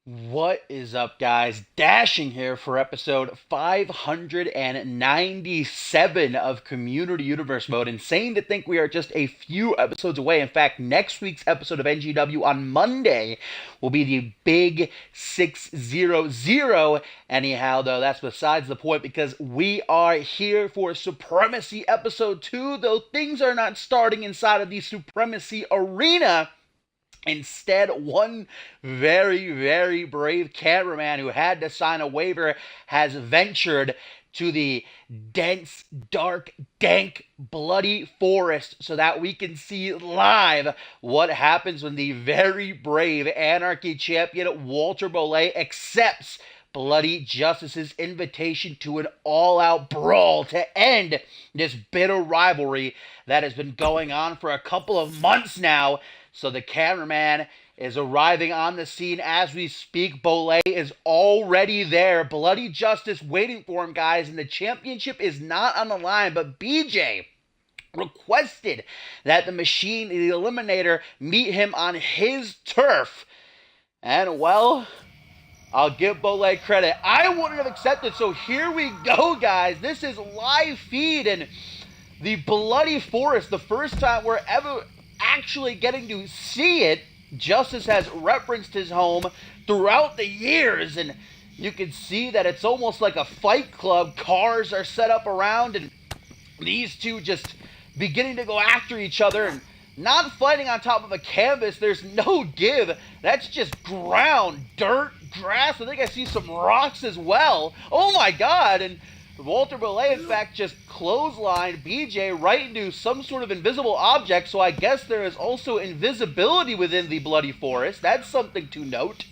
What is up, guys? Dashing here for episode 597 of Community Universe Mode. Insane to think we are just a few episodes away. In fact, next week's episode of NGW on Monday will be the big 600. Anyhow, though, that's besides the point because we are here for Supremacy episode 2, though things are not starting inside of the Supremacy arena. Instead, one very, very brave cameraman who had to sign a waiver has ventured to the dense, dark, dank, bloody forest so that we can see live what happens when the very brave Anarchy champion Walter Bollet accepts Bloody Justice's invitation to an all-out brawl to end this bitter rivalry that has been going on for a couple of months now. So the cameraman is arriving on the scene as we speak. Bollet is already there. Bloody Justice waiting for him, guys. And the championship is not on the line. But BJ requested that the Machine, the Eliminator, meet him on his turf. And, well, I'll give Bollet credit. I wouldn't have accepted. So here we go, guys. This is live feed in the Bloody Forest. The first time we're ever actually getting to see it. Justice has referenced his home throughout the years, and you can see that it's almost like a fight club. Cars are set up around, and these two just beginning to go after each other and not fighting on top of a canvas. There's no give. That's just ground, dirt, grass. I think I see some rocks as well. Oh my god. And Walter Bollet, in fact, just clotheslined BJ right into some sort of invisible object, so I guess there is also invisibility within the Bloody Forest. That's something to note.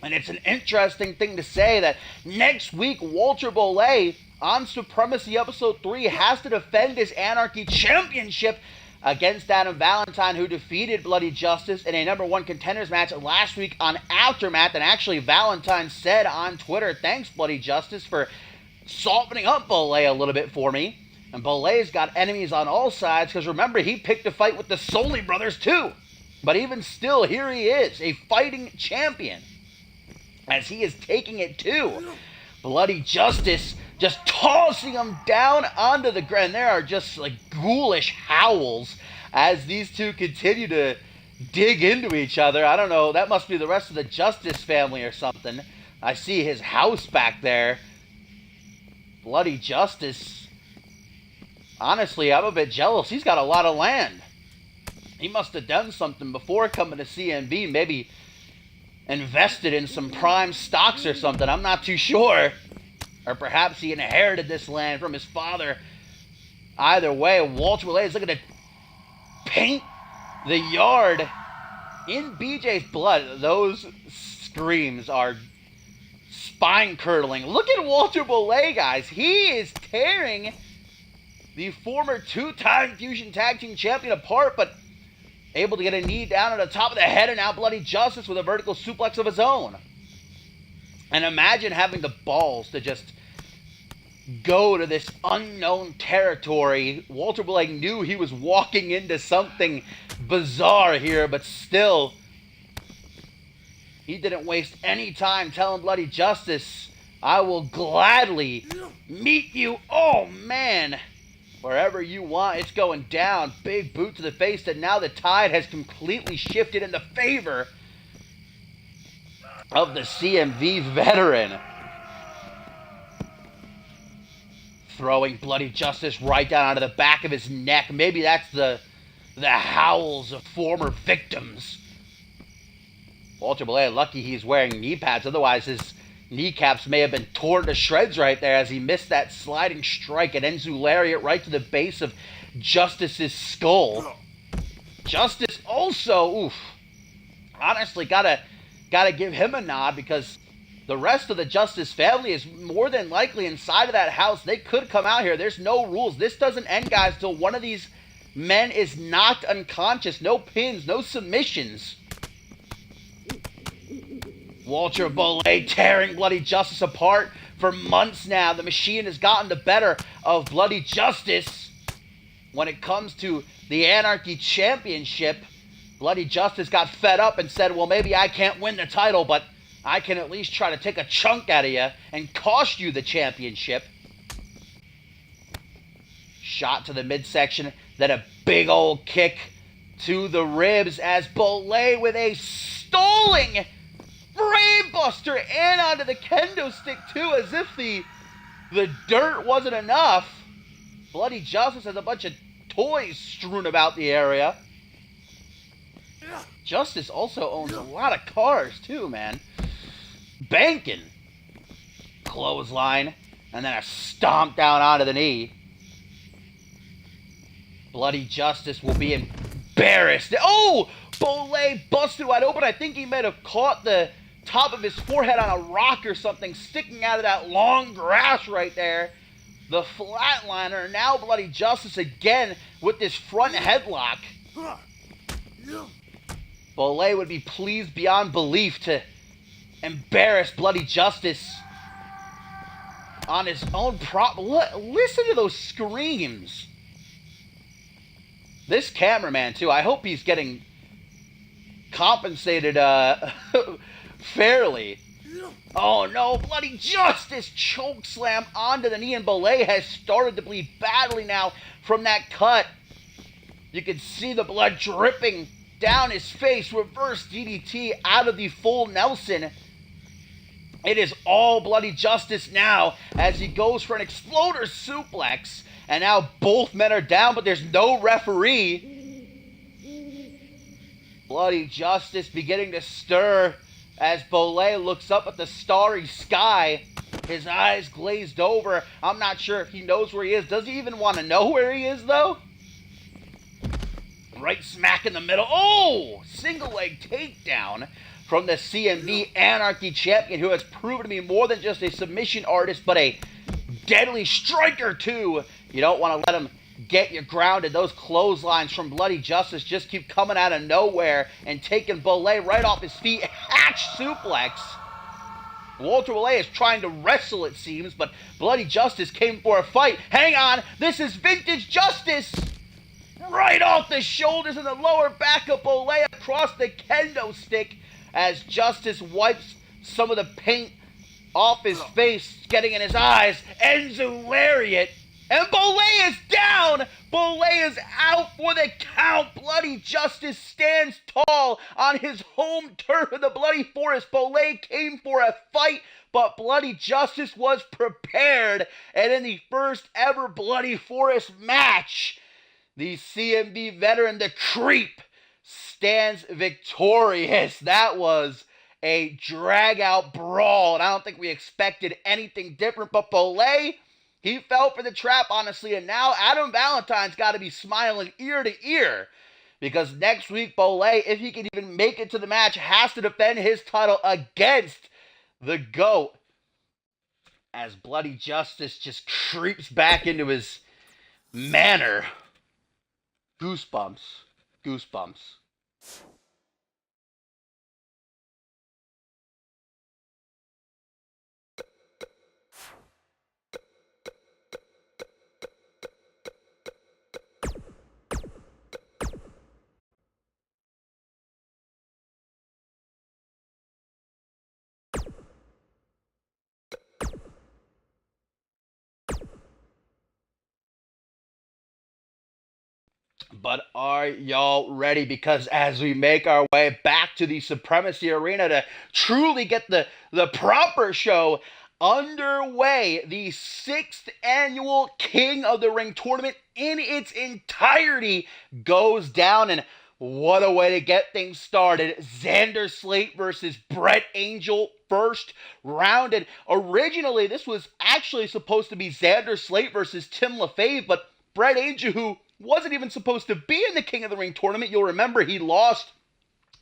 And it's an interesting thing to say that next week, Walter Bollet, on Supremacy Episode 3, has to defend his Anarchy Championship against Adam Valentine, who defeated Bloody Justice in a number 1 contenders match last week on Aftermath. And actually, Valentine said on Twitter, thanks, Bloody Justice, for softening up Bollet a little bit for me. And Bollet's got enemies on all sides, because remember, he picked a fight with the Soli brothers too. But even still, here he is, a fighting champion, as he is taking it too. Bloody Justice just tossing him down onto the ground. There are just like ghoulish howls as these two continue to dig into each other. I don't know, that must be the rest of the Justice family or something. I see his house back there. Bloody Justice, honestly, I'm a bit jealous. He's got a lot of land. He must have done something before coming to CMV, maybe invested in some prime stocks or something. I'm not too sure. Or perhaps he inherited this land from his father. Either way, Walter Bollet is looking to paint the yard in BJ's blood. Those screams are spine-curdling. Look at Walter Bollet, guys. He is tearing the former 2-time Fusion Tag Team Champion apart, but able to get a knee down on the top of the head, and now Bloody Justice with a vertical suplex of his own. And imagine having the balls to just go to this unknown territory. Walter Bollet knew he was walking into something bizarre here, but still, he didn't waste any time telling Bloody Justice, I will gladly meet you, oh man, wherever you want. It's going down. Big boot to the face, and now the tide has completely shifted in the favor of the CMV veteran. Throwing Bloody Justice right down onto the back of his neck. Maybe that's the howls of former victims. Walter Bollet, lucky he's wearing knee pads, otherwise his kneecaps may have been torn to shreds right there as he missed that sliding strike at Enzu Lariat right to the base of Justice's skull. Justice also, oof, honestly gotta give him a nod, because the rest of the Justice family is more than likely inside of that house. They could come out here. There's no rules. This doesn't end, guys, till one of these men is knocked unconscious. No pins, no submissions. Walter Bollet tearing Bloody Justice apart for months now. The Machine has gotten the better of Bloody Justice when it comes to the Anarchy Championship. Bloody Justice got fed up and said, well, maybe I can't win the title, but I can at least try to take a chunk out of you and cost you the championship. Shot to the midsection, then a big old kick to the ribs as Bolay with a stalling brainbuster and onto the kendo stick too, as if the dirt wasn't enough. Bloody Justice has a bunch of toys strewn about the area. Justice also owns a lot of cars too, man. Banking. Clothesline, and then a stomp down onto the knee. Bloody Justice will be embarrassed. Oh! Bolay busted wide open. I think he might have caught the top of his forehead on a rock or something sticking out of that long grass right there. The flatliner. Now Bloody Justice again with this front headlock. Bolay would be pleased beyond belief to embarrass Bloody Justice on his own prop. Listen to those screams. This cameraman, too, I hope he's getting compensated fairly. Oh, no. Bloody Justice chokeslam onto the knee, and Bolay has started to bleed badly now from that cut. You can see the blood dripping down his face. Reverse DDT out of the full Nelson. It is all Bloody Justice now as he goes for an exploder suplex. And now both men are down, but there's no referee. Bloody Justice beginning to stir as Bolay looks up at the starry sky. His eyes glazed over. I'm not sure if he knows where he is. Does he even want to know where he is, though? Right smack in the middle. Oh! Single leg takedown from the CMV Anarchy champion, who has proven to be more than just a submission artist, but a deadly striker, too. You don't want to let him get you grounded. Those clotheslines from Bloody Justice just keep coming out of nowhere and taking Bolay right off his feet. Hatch suplex. Walter Bolay is trying to wrestle, it seems, but Bloody Justice came for a fight. Hang on, this is vintage Justice. Right off the shoulders and the lower back of Bolay across the kendo stick as Justice wipes some of the paint off his face, getting in his eyes. Enzo Lariat. And Bolay is down! Bolay is out for the count! Bloody Justice stands tall on his home turf in the Bloody Forest. Bolay came for a fight, but Bloody Justice was prepared. And in the first ever Bloody Forest match, the CMV veteran, the Creep, stands victorious. That was a drag-out brawl, and I don't think we expected anything different, but Bolay, he fell for the trap, honestly, and now Adam Valentine's got to be smiling ear to ear because next week, Bolay, if he can even make it to the match, has to defend his title against the GOAT as Bloody Justice just creeps back into his manor. Goosebumps. Goosebumps. But are y'all ready? Because as we make our way back to the Supremacy Arena to truly get the proper show underway, the 6th annual King of the Ring tournament in its entirety goes down. And what a way to get things started. Xander Slate versus Brett Angel, first round. And originally, this was actually supposed to be Xander Slate versus Tim LaFave, but Brett Angel, who wasn't even supposed to be in the King of the Ring tournament. You'll remember he lost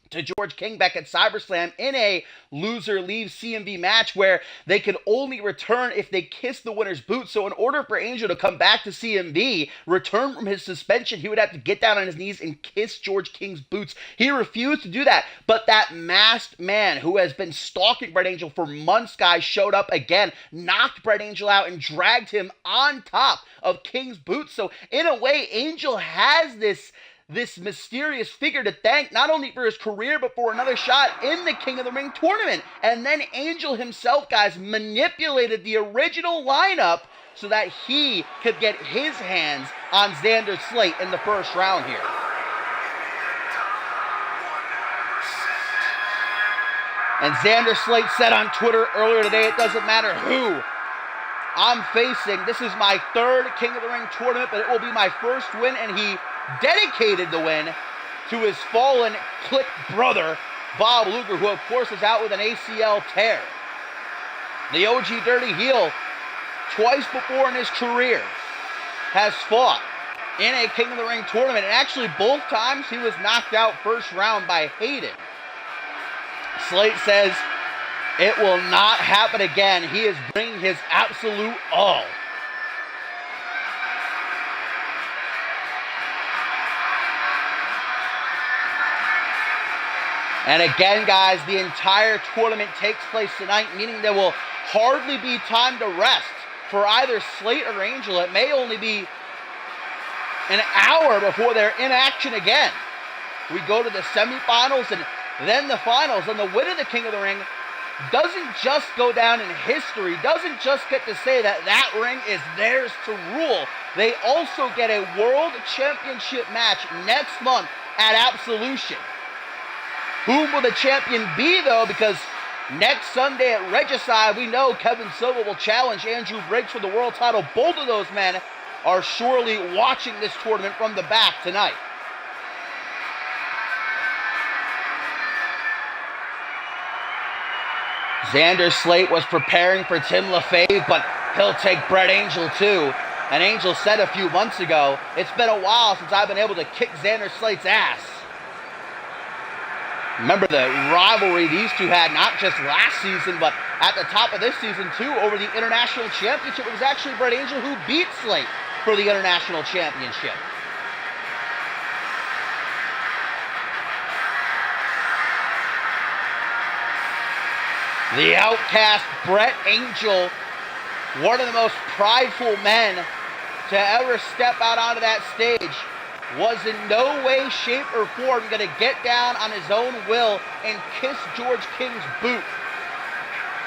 to George King back at CyberSlam in a loser leaves CMV match where they could only return if they kissed the winner's boot. So in order for Angel to come back to CMV, return from his suspension, he would have to get down on his knees and kiss George King's boots. He refused to do that, but that masked man who has been stalking Brett Angel for months, guys, showed up again, knocked Brett Angel out, and dragged him on top of King's boots. So in a way, Angel has this this mysterious figure to thank not only for his career, but for another shot in the King of the Ring tournament. And then Angel himself, guys, manipulated the original lineup so that he could get his hands on Xander Slate in the first round here. And Xander Slate said on Twitter earlier today, it doesn't matter who I'm facing. This is my third King of the Ring tournament, but it will be my first win. And he dedicated the win to his fallen Click brother, Bob Luger, who of course is out with an ACL tear. The OG Dirty Heel, twice before in his career, has fought in a King of the Ring tournament. And actually both times he was knocked out first round by Hayden. Slate says it will not happen again. He is bringing his absolute all. And again, guys, the entire tournament takes place tonight, meaning there will hardly be time to rest for either Slate or Angel. It may only be an hour before they're in action again. We go to the semifinals and then the finals, and the winner of the King of the Ring doesn't just go down in history, doesn't just get to say that that ring is theirs to rule. They also get a World Championship match next month at Absolution. Whom will the champion be, though? Because next Sunday at Regicide, we know Kevin Silva will challenge Andrew Briggs for the world title. Both of those men are surely watching this tournament from the back tonight. Xander Slate was preparing for Tim LaFave, but he'll take Brett Angel too. And Angel said a few months ago, it's been a while since I've been able to kick Xander Slate's ass. Remember the rivalry these two had, not just last season, but at the top of this season too, over the International Championship. It was actually Brett Angel who beat Slate for the International Championship. The outcast Brett Angel, one of the most prideful men to ever step out onto that stage, was in no way, shape, or form going to get down on his own will and kiss George King's boot.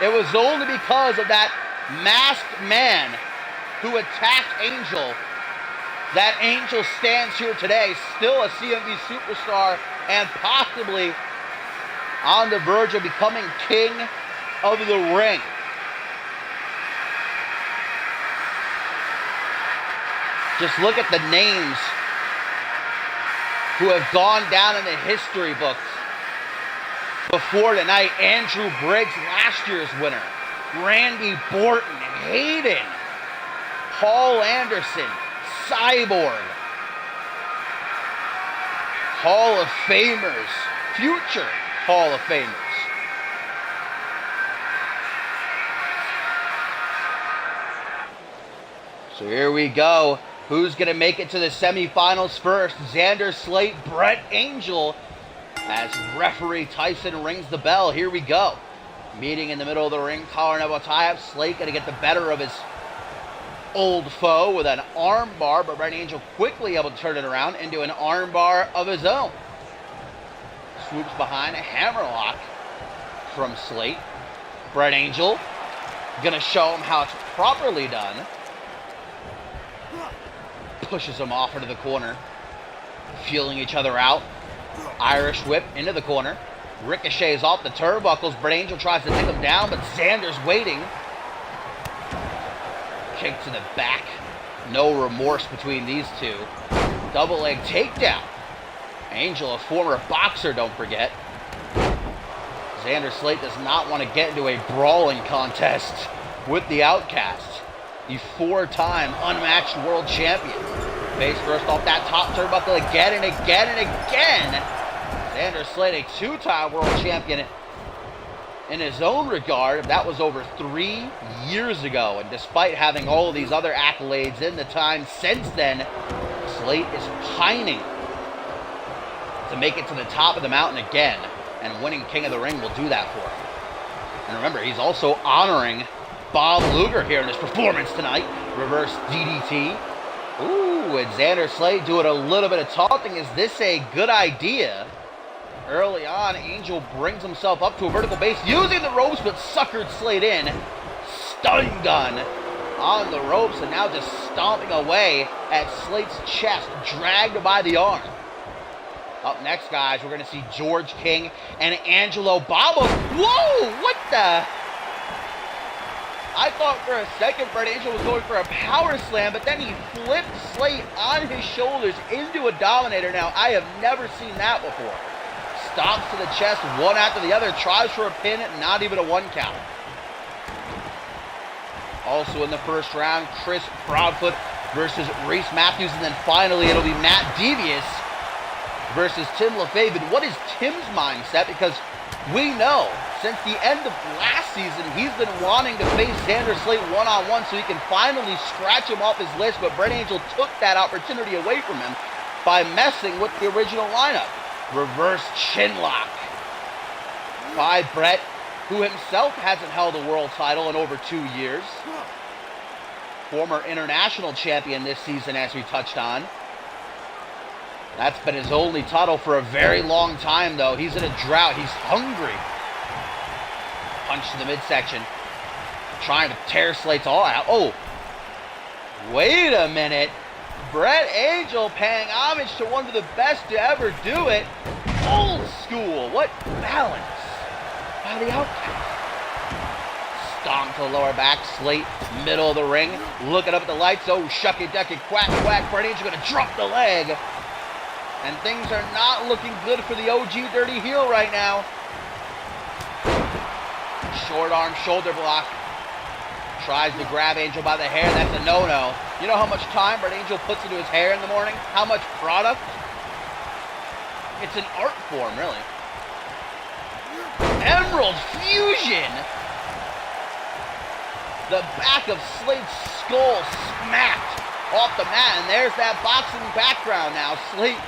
It was only because of that masked man who attacked Angel that Angel stands here today, still a CMV superstar and possibly on the verge of becoming king of the ring. Just look at the names who have gone down in the history books before tonight. Andrew Briggs, last year's winner. Randy Borton, Hayden, Paul Anderson, Cyborg. Hall of Famers, future Hall of Famers. So here we go. Who's going to make it to the semifinals first? Xander Slate, Brett Angel, as referee Tyson rings the bell. Here we go. Meeting in the middle of the ring, collar and elbow tie-up. Slate going to get the better of his old foe with an arm bar, but Brett Angel quickly able to turn it around into an arm bar of his own. Swoops behind, a hammerlock from Slate. Brett Angel going to show him how it's properly done. Pushes him off into the corner. Feeling each other out. Irish whip into the corner. Ricochets off the turnbuckles. Brett Angel tries to take him down, but Xander's waiting. Kick to the back. No remorse between these two. Double leg takedown. Angel, a former boxer, don't forget. Xander Slate does not want to get into a brawling contest with the Outcast. The four-time unmatched world champion. Face first off that top turnbuckle again and again and again. Xander Slate, a two-time world champion in his own regard. That was over 3 years ago. And despite having all of these other accolades in the time since then, Slate is pining to make it to the top of the mountain again. And winning King of the Ring will do that for him. And remember, he's also honoring Bob Luger here in his performance tonight. Reverse DDT Ooh, and Xander Slate doing a little bit of taunting. Is this a good idea? Early on, Angel brings himself up to a vertical base using the ropes, but suckered Slate in. Stun gun on the ropes, and now just stomping away at Slate's chest, dragged by the arm. Up next, guys, we're going to see George King and Angelo Baba. Whoa, what the? I thought for a second Brett Angel was going for a power slam, but then he flipped Slate on his shoulders into a Dominator. Now, I have never seen that before. Stomps to the chest, one after the other, tries for a pin, not even a 1 count. Also in the first round, Chris Proudfoot versus Reese Matthews, and then finally it'll be Matt Devious versus Tim LaFave. What is Tim's mindset? Because we know since the end of last season, he's been wanting to face Xander Slate one-on-one so he can finally scratch him off his list, but Brett Angel took that opportunity away from him by messing with the original lineup. Reverse chinlock by Brett, who himself hasn't held a world title in over 2 years. Former international champion this season, as we touched on. That's been his only title for a very long time, though. He's in a drought. He's hungry. Punch to the midsection. Trying to tear Slate's all out. Oh, wait a minute. Brett Angel paying homage to one of the best to ever do it. Old school. What balance by the Outcast. Stomp to the lower back. Slate, middle of the ring. Looking up at the lights. Oh, shucky ducky, quack, quack. Brett Angel going to drop the leg. And things are not looking good for the OG Dirty Heel right now. Short arm shoulder block. Tries to grab Angel by the hair. That's a no-no. You know how much time Brett Angel puts into his hair in the morning? How much product? It's an art form, really. Emerald Fusion! The back of Slate's skull smacked off the mat, and there's that boxing background now. Slate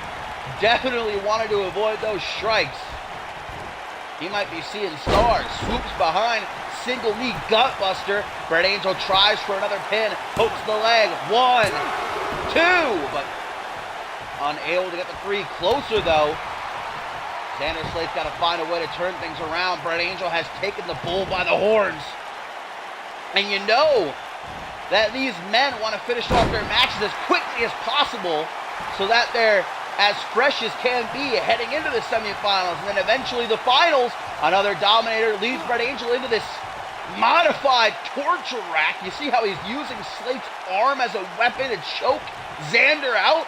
definitely wanted to avoid those strikes. He might be seeing stars. Swoops behind, single knee gutbuster. Brett Angel tries for another pin, hooks the leg. 1, 2, but unable to get the 3. Closer though. Xander Slate's got to find a way to turn things around. Brett Angel has taken the bull by the horns. And you know that these men want to finish off their matches as quickly as possible so that they're as fresh as can be heading into the semifinals, and then eventually the finals. Another Dominator leads Brett Angel into this modified torture rack. You see how he's using Slate's arm as a weapon to choke Xander out?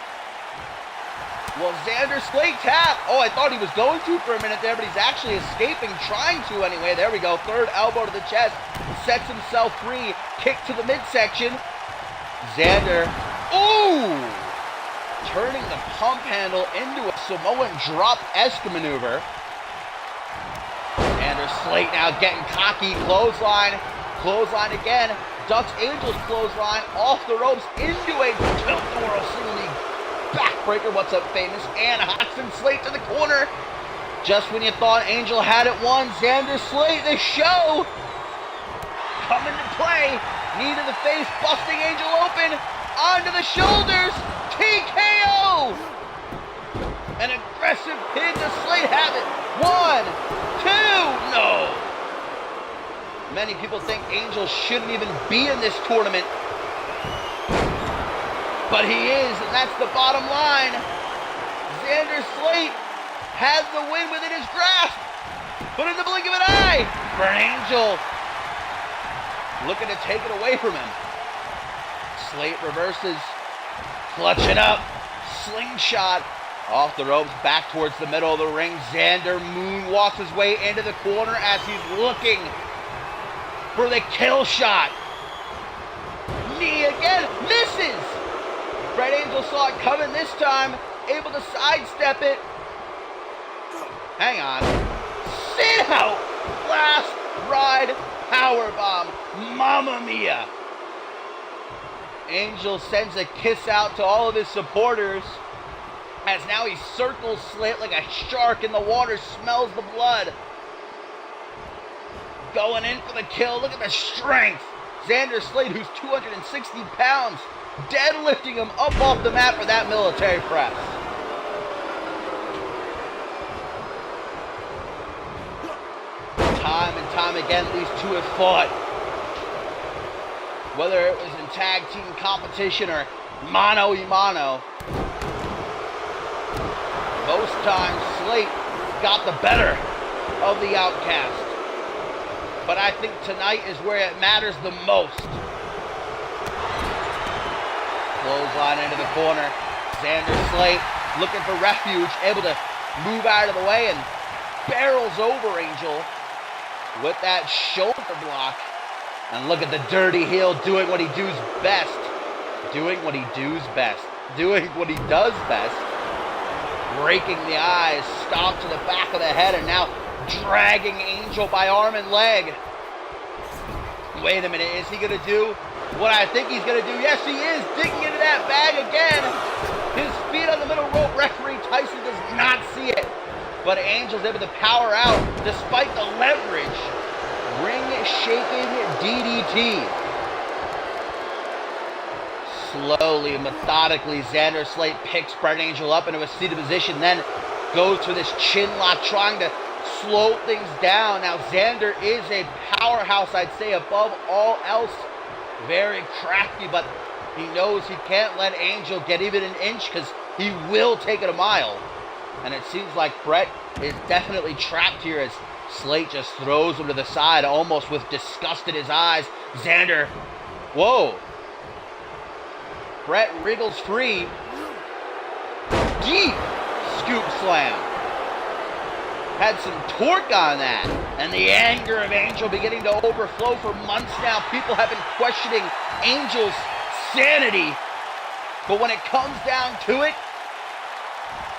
Well, Xander Slate tap. Oh, I thought he was going to for a minute there, but he's actually escaping, trying to anyway. There we go. Third elbow to the chest. Sets himself free. Kick to the midsection. Xander. Ooh! Turning the pump handle into a Samoan drop-esque maneuver. Xander Slate now getting cocky. Clothesline. Clothesline again. Ducks Angel's clothesline off the ropes into a tilt-a-whirl single knee backbreaker. What's up, famous? And Hodgson Slate to the corner. Just when you thought Angel had it won, Xander Slate, the show, coming to play. Knee to the face, busting Angel open. Onto the shoulders. TKO! An aggressive pin to Slate have it. 1, 2, no. Many people think Angel shouldn't even be in this tournament. But he is, and that's the bottom line. Xander Slate has the win within his grasp. But in the blink of an eye, Brett Angel looking to take it away from him. Slate reverses, clutching up, slingshot off the ropes, back towards the middle of the ring. Xander moonwalks his way into the corner as he's looking for the kill shot. Knee again, misses. Brett Angel saw it coming this time, able to sidestep it. Hang on. Sit out. Last ride powerbomb. Mamma mia. Angel sends a kiss out to all of his supporters as now he circles Slate like a shark in the water, smells the blood. Going in for the kill. Look at the strength. Xander Slate, who's 260 pounds, deadlifting him up off the mat for that military press. Time and time again, these two have fought. Whether it was in tag team competition or mano a mano, most times Slate got the better of the outcast. But I think tonight is where it matters the most. Clothesline into the corner. Xander Slate looking for refuge, able to move out of the way and barrels over Angel with that shoulder block. And look at the dirty heel doing what he does best. Doing what he does best. Doing what he does best. Breaking the eyes, stomp to the back of the head, and now dragging Angel by arm and leg. Wait a minute, is he going to do what I think he's going to do? Yes, he is, digging into that bag again. His feet on the middle rope. Referee Tyson does not see it. But Angel's able to power out despite the leverage. Ring-shaking DDT. Slowly, methodically, Xander Slate picks Brett Angel up into a seated position, then goes for this chin lock, trying to slow things down. Now, Xander is a powerhouse, I'd say, above all else. Very crafty, but he knows he can't let Angel get even an inch because he will take it a mile. And it seems like Brett is definitely trapped here as Slate just throws him to the side, almost with disgust in his eyes. Xander, whoa. Brett wriggles free. Deep scoop slam. Had some torque on that. And the anger of Angel beginning to overflow. For months now, people have been questioning Angel's sanity. But when it comes down to it,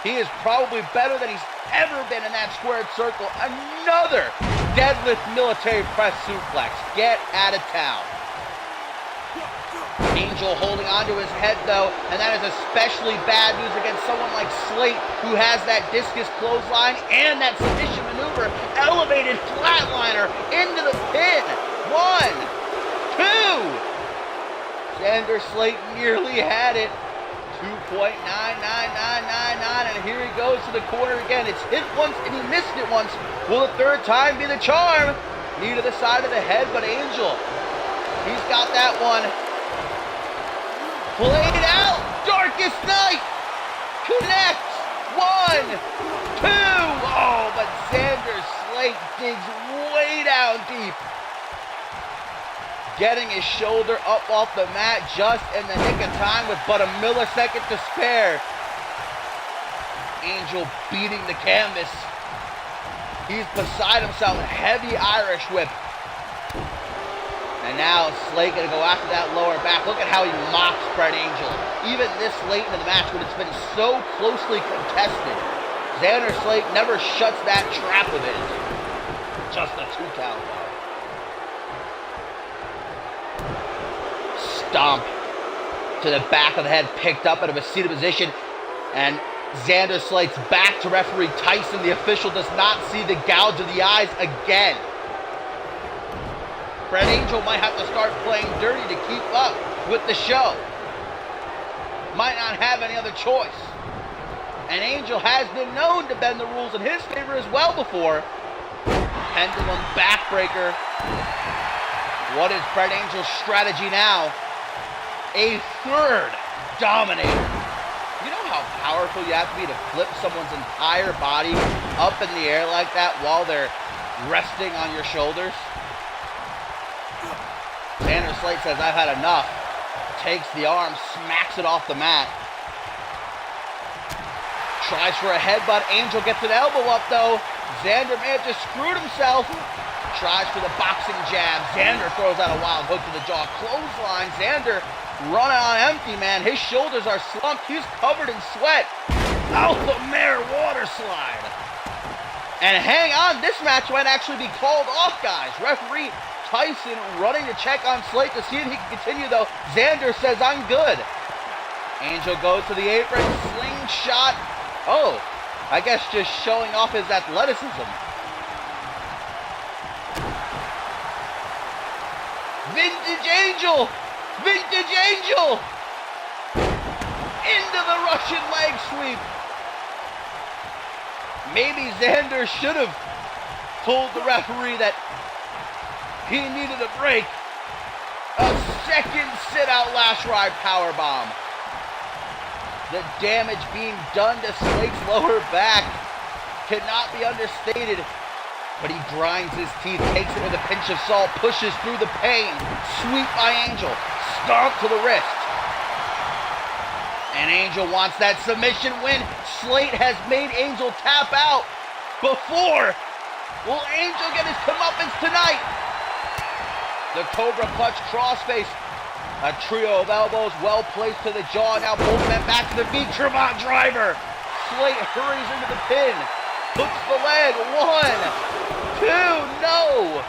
he is probably better than he's ever been in that squared circle. Another deadlift military press suplex. Get out of town. Angel holding onto his head, though, and that is especially bad news against someone like Slate, who has that discus clothesline and that submission maneuver. Elevated flatliner into the pin. 1, 2. Xander Slate nearly had it. 2.99999, and here he goes to the corner again. It's hit once, and he missed it once. Will the third time be the charm? Knee to the side of the head, but Angel, he's got that one. Played out. Darkest Night. Connect. 1, 2. Oh, but Xander Slate digs way down deep. Getting his shoulder up off the mat just in the nick of time with but a millisecond to spare. Angel beating the canvas. He's beside himself. Heavy Irish whip. And now Slate gonna go after that lower back. Look at how he mocks Brett Angel. Even this late into the match when it's been so closely contested. Xander Slate never shuts that trap of his. Just a 2 count. Stomp to the back of the head, picked up out of a seated position. And Xander Slate's back to referee Tyson. The official does not see the gouge of the eyes again. Brett Angel might have to start playing dirty to keep up with the show. Might not have any other choice. And Angel has been known to bend the rules in his favor as well before. Pendulum backbreaker. What is Brett Angel's strategy now? A third dominator. You know how powerful you have to be to flip someone's entire body up in the air like that while they're resting on your shoulders? Xander Slate says, I've had enough. Takes the arm, smacks it off the mat. Tries for a headbutt. Angel gets an elbow up, though. Xander may have just screwed himself. Tries for the boxing jab. Xander throws out a wild hook to the jaw. Clothesline. Xander running on empty, man. His shoulders are slumped. He's covered in sweat. Alpha Mare water slide. And hang on, this match might actually be called off, guys. Referee Tyson running to check on Slate to see if he can continue, though. Xander says, I'm good. Angel goes to the apron, slingshot. Oh, I guess just showing off his athleticism. Vintage Angel! Vintage Angel! into the Russian leg sweep. Maybe Xander should have told the referee that he needed a break. A second sit-out last ride powerbomb. The damage being done to Slate's lower back cannot be understated. But he grinds his teeth, takes it with a pinch of salt, pushes through the pain. Sweep by Angel. Stomp to the wrist. And Angel wants that submission win. Slate has made Angel tap out before. Will Angel get his comeuppance tonight? The Cobra Clutch crossface. A trio of elbows well placed to the jaw. Now both men back to the feet. Tremont driver. Slate hurries into the pin. Hooks the leg. 1, 2, no.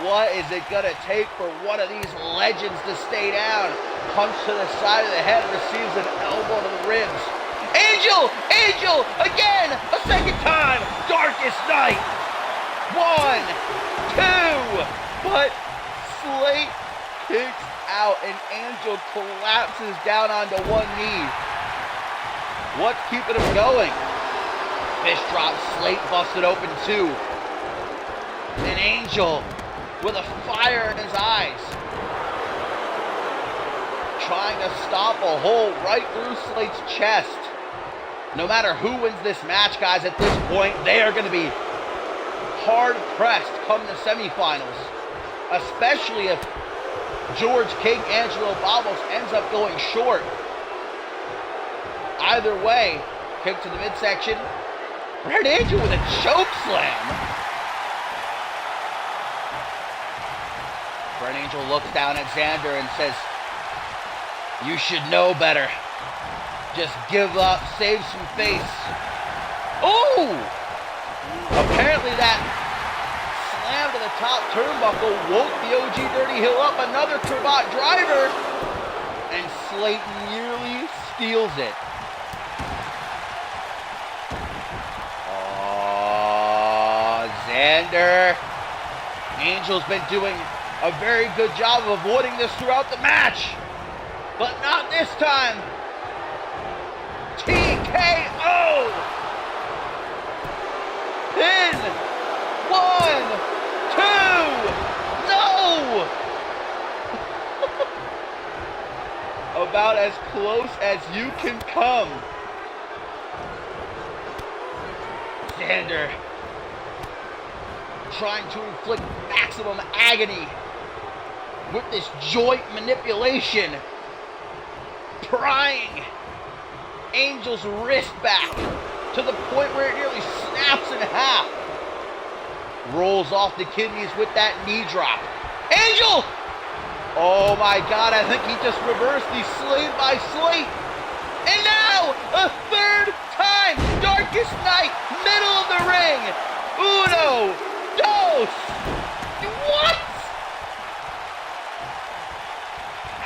What is it going to take for one of these legends to stay down? Punch to the side of the head, receives an elbow to the ribs. Angel! Angel! Again! A second time! Darkest Night! 1, 2! But Slate kicks out and Angel collapses down onto one knee. What's keeping him going? Fish drop, Slate busted open too. And Angel with a fire in his eyes, trying to stop a hole right through Slate's chest. No matter who wins this match, guys, at this point, they are going to be hard-pressed come the semifinals, especially if George King Angelo Babos ends up going short. Either way, kick to the midsection. Brett Angel with a choke slam. Brett Angel looks down at Xander and says, "You should know better. Just give up, save some face." Oh! Apparently that slam to the top turnbuckle woke the OG Dirty Hill up. Another cravat driver. And Slate nearly steals it. Xander. Angel's been doing a very good job of avoiding this throughout the match. But not this time. TKO! Pin! 1, 2! No! About as close as you can come. Xander trying to inflict maximum agony with this joint manipulation, prying Angel's wrist back to the point where it nearly snaps in half. Rolls off the kidneys with that knee drop. Angel! Oh my God, I think he just reversed the Slate by Slate. And now, a third time, Darkest Night, middle of the ring. Uno, dos. What?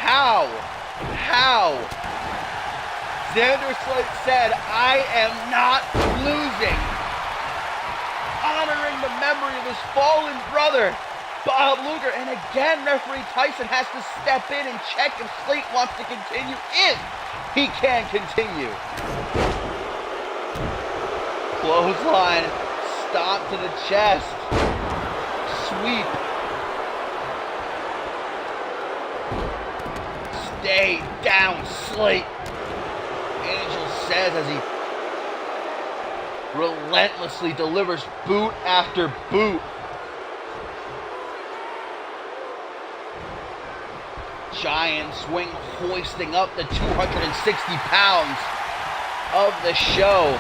How? Xander Slate said, "I am not losing." Honoring the memory of his fallen brother, Bob Luger. And again, referee Tyson has to step in and check if Slate wants to continue, if he can continue. Clothesline, stomp to the chest, sweep. Stay down, Slate, Angel says as he relentlessly delivers boot after boot. Giant swing hoisting up the 260 pounds of the show,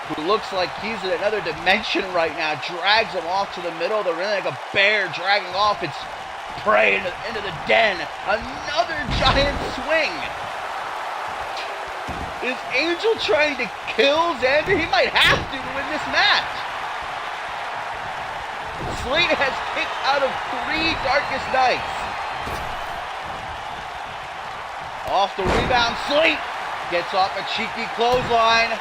who looks like he's in another dimension right now. Drags him off to the middle of the ring like a bear dragging off its prey into the den. Another giant swing. Is Angel trying to kill Xander? He might have to win this match. Slate has kicked out of 3 Darkest Nights. Off the rebound, Slate gets off a cheeky clothesline.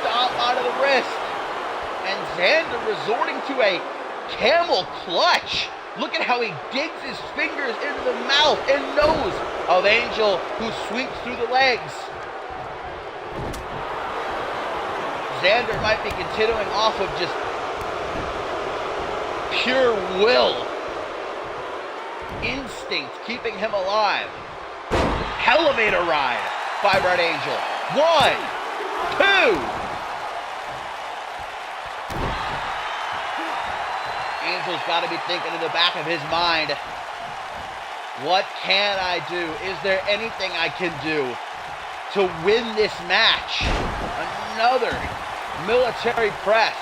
Stomp out of the wrist. And Xander resorting to a camel clutch Look at how he digs his fingers into the mouth and nose of Angel, who sweeps through the legs. Xander might be continuing off of just pure will. Instinct keeping him alive. Elevator ride by Red Angel. 1, 2. Angel's got to be thinking in the back of his mind, what can I do? Is there anything I can do to win this match? Another military press.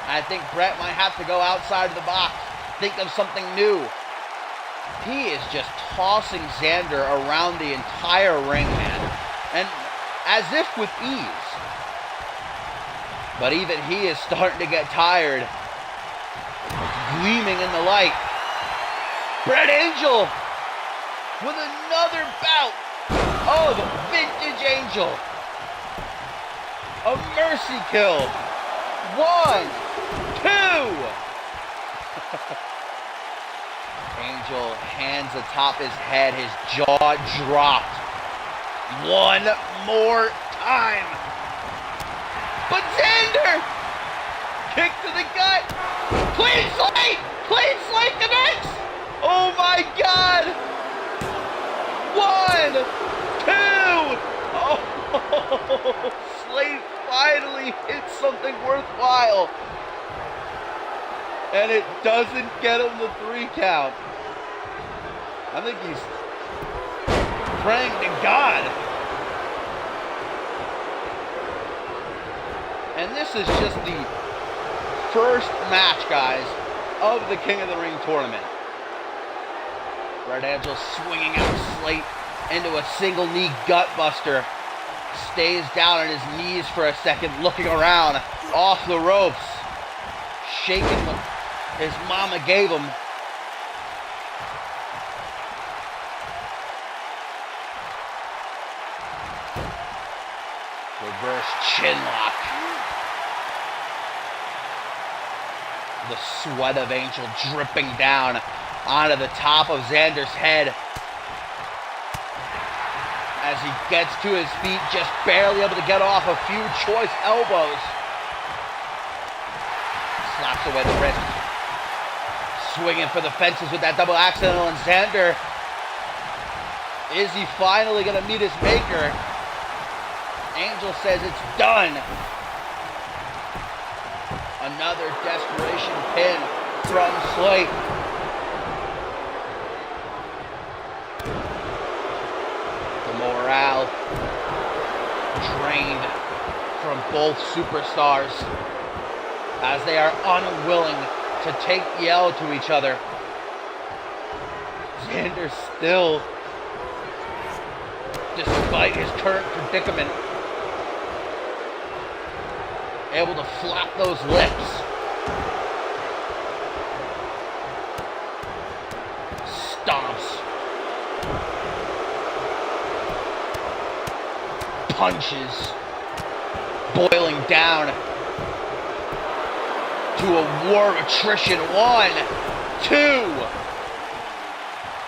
I think Brett might have to go outside of the box, think of something new. He is just tossing Xander around the entire ring, man. And as if with ease. But even he is starting to get tired. Gleaming in the light. Brett Angel with another bout of Vintage Angel. A mercy kill. 1, 2. Angel, hands atop his head, his jaw dropped. One more time. But Xander! Kick to the gut! Clean slate! Clean slate connects! Oh my God! 1, 2! Oh, Slate finally hits something worthwhile. And it doesn't get him the 3 count. I think he's praying to God. And this is just the first match, guys, of the King of the Ring tournament. Red Angel swinging out Slate into a single knee gut buster. Stays down on his knees for a second, looking around, off the ropes. Shaking what his mama gave him. Reverse chinlock. The sweat of Angel dripping down onto the top of Xander's head. As he gets to his feet, just barely able to get off a few choice elbows. Slaps away the wrist. Swinging for the fences with that double accidental, and Xander, is he finally going to meet his maker? Angel says it's done. Another desperation pin from Slate. The morale drained from both superstars as they are unwilling to take the L to each other. Xander still, despite his current predicament, able to flap those lips. Stomps. Punches. Boiling down to a war of attrition. 1, 2.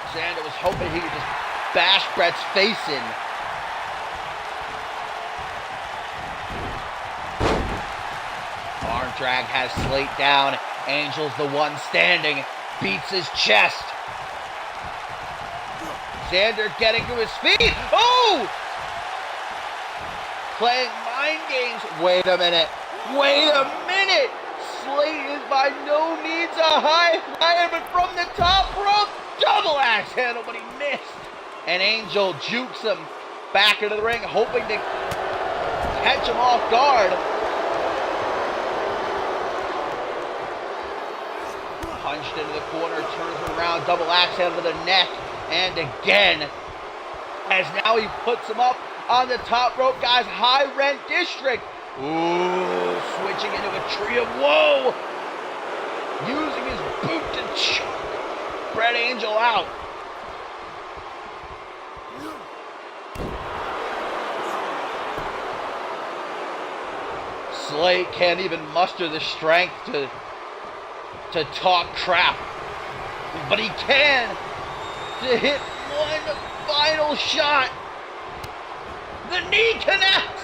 Xander was hoping he could just bash Brett's face in. Arm drag has Slate down. Angel's the one standing. Beats his chest. Xander getting to his feet. Oh! Playing mind games. Wait a minute. Wait a minute. Slate is by no means a high flyer, but from the top rope, double axe handle, but he missed. And Angel jukes him back into the ring, hoping to catch him off guard. Punched into the corner, turns him around, double axe handle to the neck, and again, as now he puts him up on the top rope, guys, high rent district. Ooh, switching into a tree of woe. Using his boot to choke Brett Angel out. Slate can't even muster the strength to to talk crap, but he can to hit one final shot. The knee connects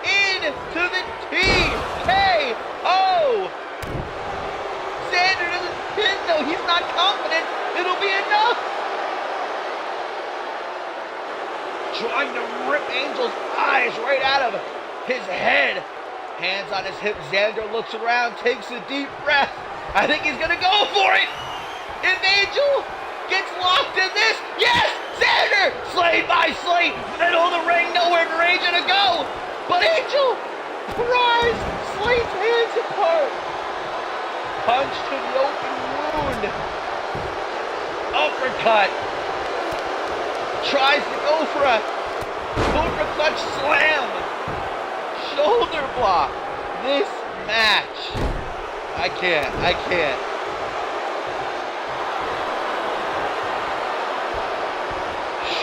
into the TKO. Xander doesn't pin though. He's not confident it'll be enough. Trying to rip Angel's eyes right out of his head. Hands on his hip. Xander looks around, takes a deep breath. I think he's gonna go for it. If Angel gets locked in this, yes! Xander! Slayed by Slate, middle of the ring, nowhere for Angel to go. But Angel pries Slate's hands apart. Punch to the open wound. Uppercut. Tries to go for a super clutch slam. Shoulder block. This match. I can't.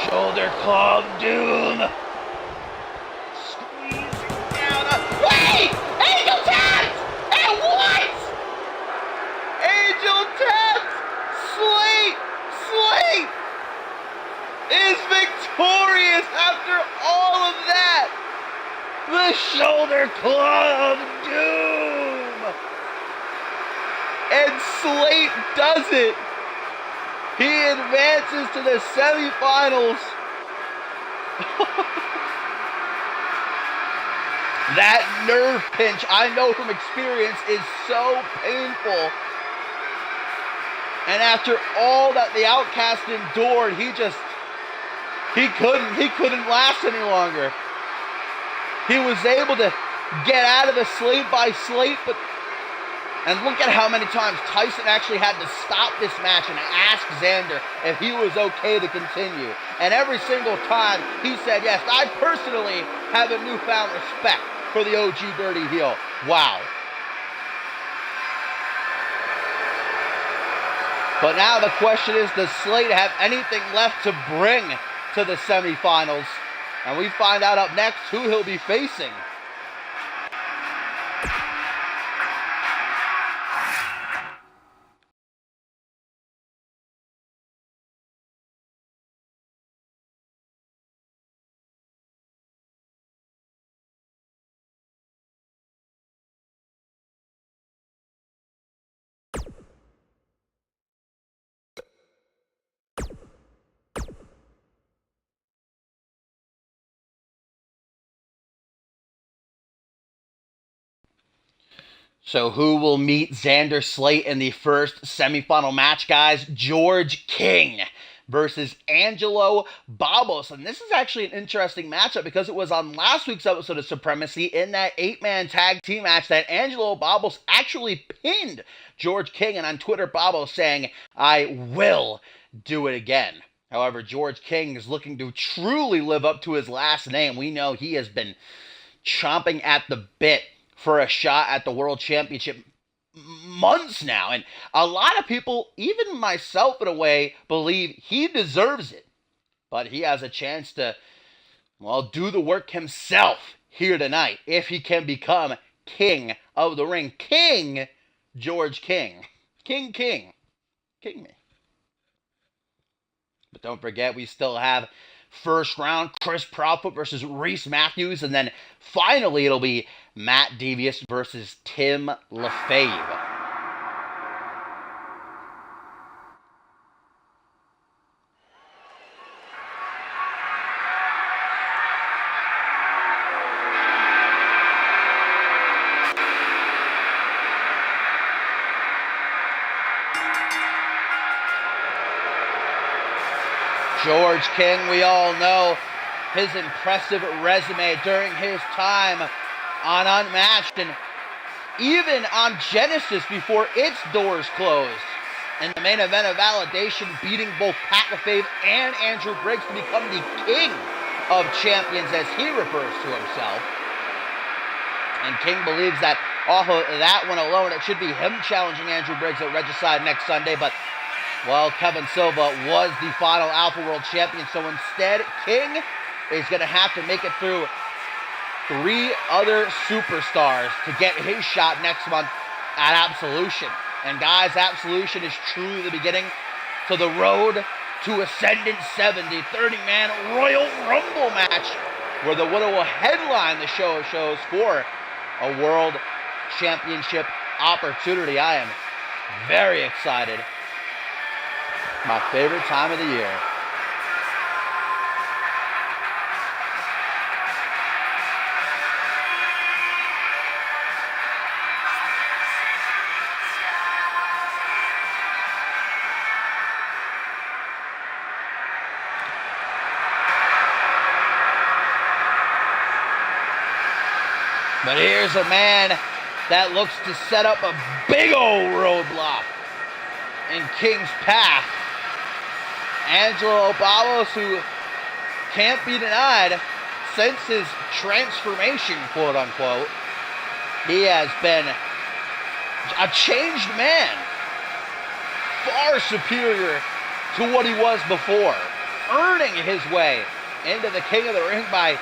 Shoulder club doom. Squeezing down. Wait! Angel tapped! And what? Angel tapped! Slate is victorious after all of that. The shoulder club doom. And Slate does it. He advances to the semifinals. That nerve pinch, I know from experience, is so painful. And after all that the Outcast endured, he couldn't last any longer. He was able to get out of the Slate by Slate, and look at how many times Tyson actually had to stop this match and ask Xander if he was okay to continue. And every single time he said, yes, I personally have a newfound respect for the OG Dirty Heel. Wow. But now the question is, does Slate have anything left to bring to the semifinals? And we find out up next who he'll be facing. So who will meet Xander Slate in the first semifinal match, guys? George King versus Angelo Babos. And this is actually an interesting matchup because it was on last week's episode of Supremacy in that 8-man tag team match that Angelo Babos actually pinned George King. And on Twitter, Babos saying, I will do it again. However, George King is looking to truly live up to his last name. We know he has been chomping at the bit for a shot at the World Championship months now. And a lot of people, even myself in a way, believe he deserves it. But he has a chance to, well, do the work himself here tonight if he can become king of the ring. King George King. King me. But don't forget, we still have first round Chris Proudfoot versus Reese Matthews, and then finally it'll be Matt Devious versus Tim LaFave. George King, we all know his impressive resume during his time on Unmatched and even on Genesis before its doors closed. In the main event of Validation, beating both Pat LaFave and Andrew Briggs to become the king of champions, as he refers to himself. And King believes that off of that one alone, it should be him challenging Andrew Briggs at Regicide next Sunday, but well, Kevin Silva was the final Alpha World Champion, so instead, King is going to have to make it through 3 other superstars to get his shot next month at Absolution. And guys, Absolution is truly the beginning to the road to Ascendant 7, the 30-man Royal Rumble match, where the winner will headline the shows for a World Championship opportunity. I am very excited. My favorite time of the year. But here's a man that looks to set up a big old roadblock in King's path. Angelo Babos, who can't be denied since his transformation, quote unquote, he has been a changed man, far superior to what he was before, earning his way into the King of the Ring by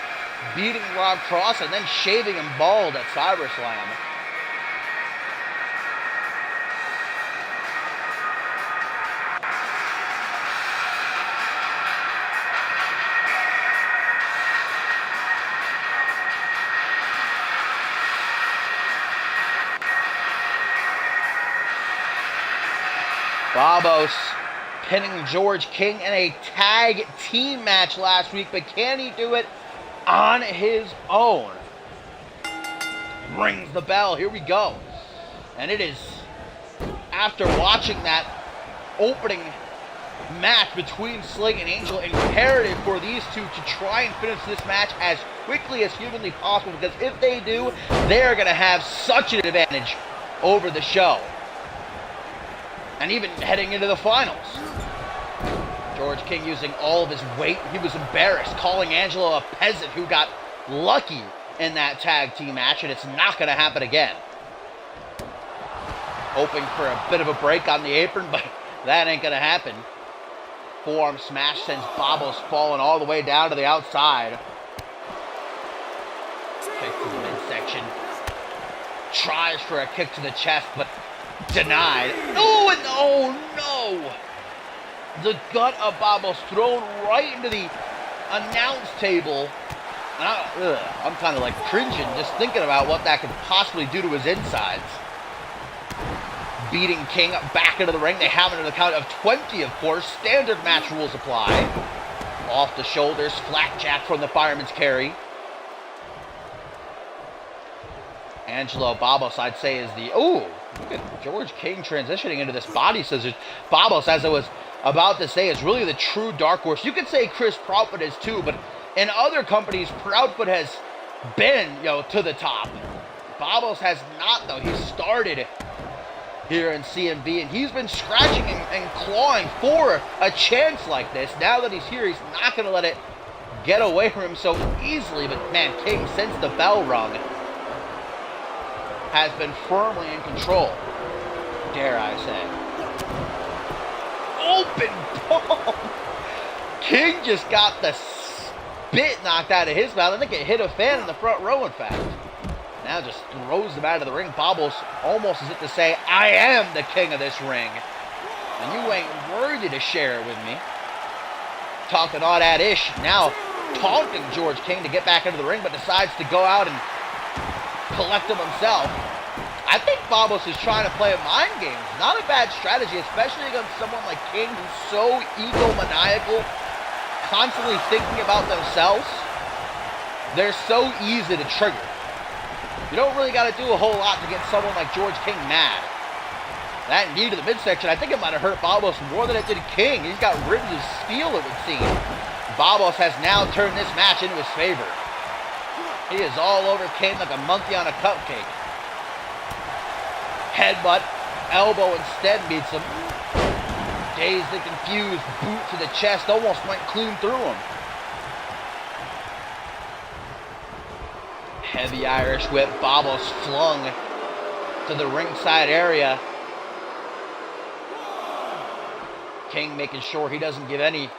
beating Rob Cross and then shaving him bald at CyberSlam. Babos pinning George King in a tag team match last week, but can he do it on his own? Rings the bell. Here we go. And it is, after watching that opening match between Sling and Angel, imperative for these two to try and finish this match as quickly as humanly possible, because if they do, they're going to have such an advantage over the show. And even heading into the finals. George King using all of his weight. He was embarrassed, calling Angelo a peasant who got lucky in that tag team match, and it's not going to happen again. Hoping for a bit of a break on the apron, but that ain't going to happen. Forearm smash sends Babos falling all the way down to the outside. Kick to the midsection. Tries for a kick to the chest, but denied. Oh, and oh no! The gut of Babos thrown right into the announce table. And I'm kind of like cringing just thinking about what that could possibly do to his insides. Beating King back into the ring. They have it in the count of 20, of course. Standard match rules apply. Off the shoulders, flapjack from the fireman's carry. Angelo Babos, I'd say, is the... Ooh, look at George King transitioning into this body scissors. Babos, as I was about to say, is really the true dark horse. You could say Chris Proudfoot is too, but in other companies, Proudfoot has been, to the top. Babos has not, though. He started here in CMV, and he's been scratching and clawing for a chance like this. Now that he's here, he's not going to let it get away from him so easily. But man, King, since the bell rung, has been firmly in control, dare I say. Open palm! King just got the spit knocked out of his mouth. I think it hit a fan in the front row, in fact. Now just throws him out of the ring. Babos almost as if to say, I am the king of this ring, and you ain't worthy to share it with me. Talking all that ish, now taunting George King to get back into the ring, but decides to go out and collect him himself. I think Babos is trying to play a mind game. Not a bad strategy, especially against someone like King, who's so egomaniacal, constantly thinking about themselves. They're so easy to trigger. You don't really got to do a whole lot to get someone like George King mad. That knee to the midsection, I think it might have hurt Babos more than it did King. He's got ribs of steel, it would seem. Babos has now turned this match into his favor. He is all over King like a monkey on a cupcake. Headbutt, elbow instead meets him. Dazed and confused, boot to the chest, almost went clean through him. Heavy Irish whip, Babos flung to the ringside area. King making sure he doesn't give any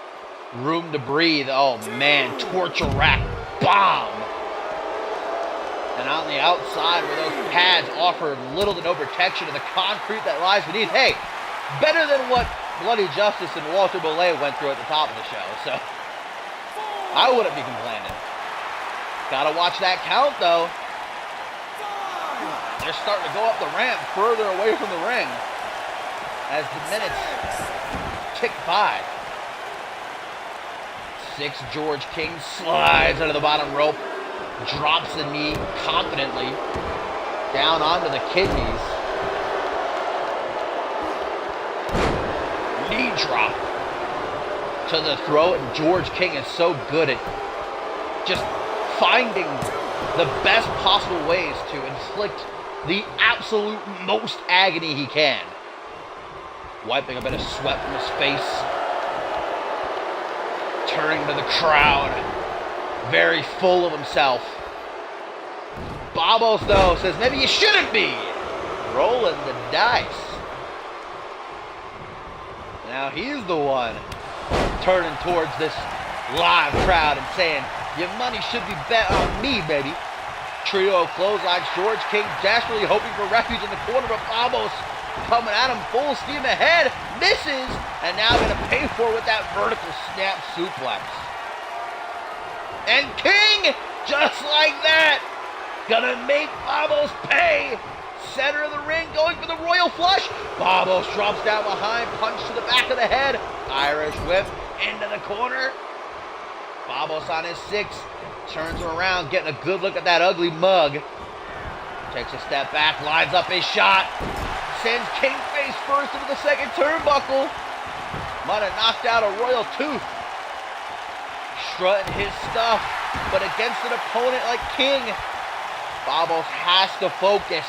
room to breathe. Oh man, torture rack bomb. And on the outside, where those pads offer little to no protection to the concrete that lies beneath, hey, better than what Bloody Justice and Walter Belay went through at the top of the show, so I wouldn't be complaining. Gotta watch that count, though. They're starting to go up the ramp further away from the ring as the minutes tick by. 6, George King slides under the bottom rope, drops the knee confidently down onto the kidneys. Knee drop to the throat, and George King is so good at just finding the best possible ways to inflict the absolute most agony he can. Wiping a bit of sweat from his face, turning to the crowd, very full of himself. Babos, though, says maybe you shouldn't be rolling the dice. Now he's the one turning towards this live crowd and saying, your money should be bet on me, baby. Trio of clotheslines, George King desperately hoping for refuge in the corner, but Babos coming at him full steam ahead, misses, and now going to pay for it with that vertical snap suplex. And King, just like that, gonna make Babos pay. Center of the ring, going for the royal flush. Babos drops down behind, punch to the back of the head. Irish whip into the corner. Babos on his 6, turns him around, getting a good look at that ugly mug. Takes a step back, lines up his shot. Sends King face first into the second turnbuckle. Might have knocked out a royal tooth. Strutting his stuff, but against an opponent like King, Babos has to focus.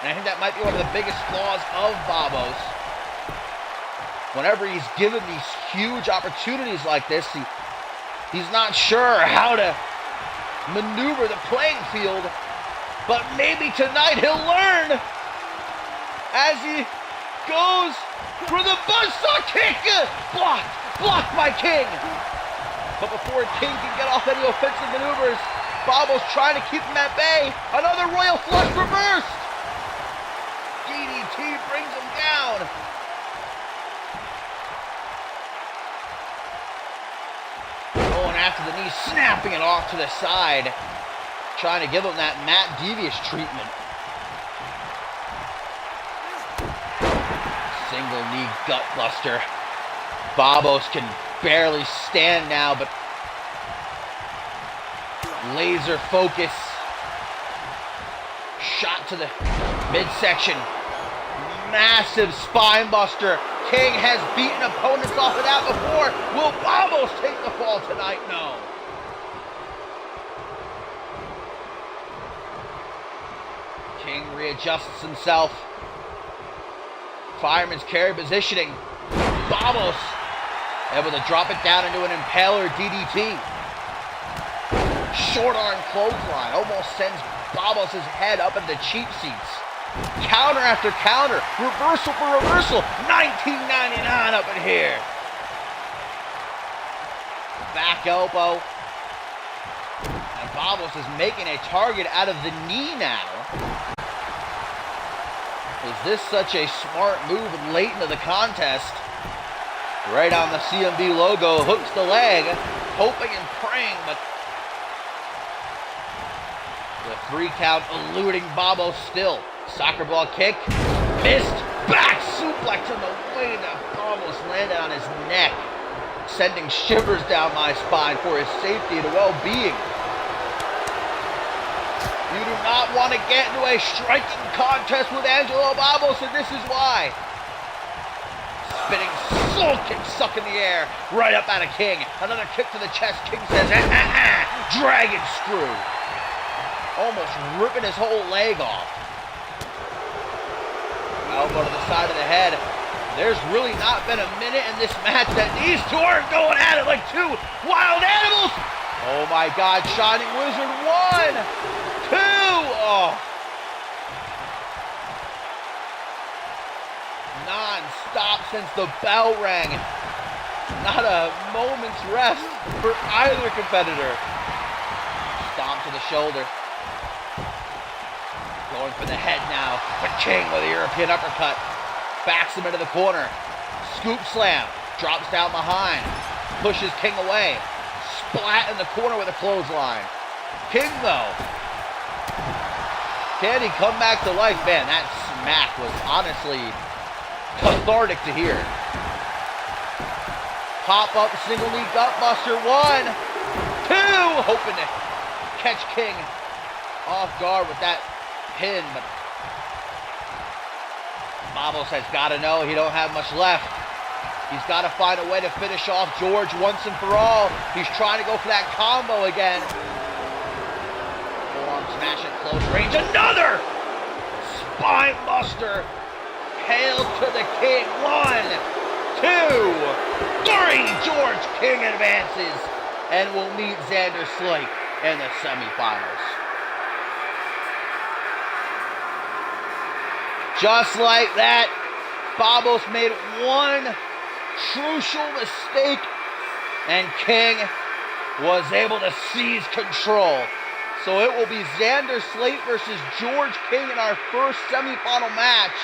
And I think that might be one of the biggest flaws of Babos. Whenever he's given these huge opportunities like this, he's not sure how to maneuver the playing field. But maybe tonight he'll learn as he goes for the buzzsaw kick. Blocked by King. But before King can get off any offensive maneuvers, Babos trying to keep him at bay. Another royal flush reversed. DDT brings him down. Going after the knee, snapping it off to the side. Trying to give him that Matt Devious treatment. Single knee gut buster. Babos can barely stand now, but laser focus. Shot to the midsection. Massive spine buster. King has beaten opponents off of that before. Will Babos take the fall tonight? No. King readjusts himself. Fireman's carry positioning. Babos able to drop it down into an impaler DDT. Short arm clothesline almost sends Babos' head up in the cheap seats. Counter after counter. Reversal for reversal. $19.99 up in here. Back elbow. And Babos is making a target out of the knee now. Is this such a smart move late into the contest? Right on the CMV logo, hooks the leg, hoping and praying, but the 3 count eluding Babos still. Soccer ball kick, missed, back suplex in the way that Babos landed on his neck, sending shivers down my spine for his safety and well-being. You do not want to get into a striking contest with Angelo Babos, and this is why. Spinning soul kick stuck in the air, right up out of King. Another kick to the chest. King says, dragon screw. Almost ripping his whole leg off. Elbow to the side of the head. There's really not been a minute in this match that these two aren't going at it like two wild animals. Oh my God, Shining Wizard 1, 2. Oh. Non-stop since the bell rang. Not a moment's rest for either competitor. Stomp to the shoulder. Going for the head now, but King with a European uppercut. Backs him into the corner. Scoop slam. Drops down behind. Pushes King away. Splat in the corner with a clothesline. King, though. Can he come back to life? Man, that smack was honestly cathartic to hear. Pop-up single knee gutbuster. 1, 2. Hoping to catch King off guard with that pin, but Babos has got to know he don't have much left. He's got to find a way to finish off George once and for all. He's trying to go for that combo again. Forearm smash at close range. Another spine buster. Hail to the King. 1, 2, 3. George King advances and will meet Xander Slate in the semifinals. Just like that, Babos made one crucial mistake, and King was able to seize control. So it will be Xander Slate versus George King in our first semifinal match.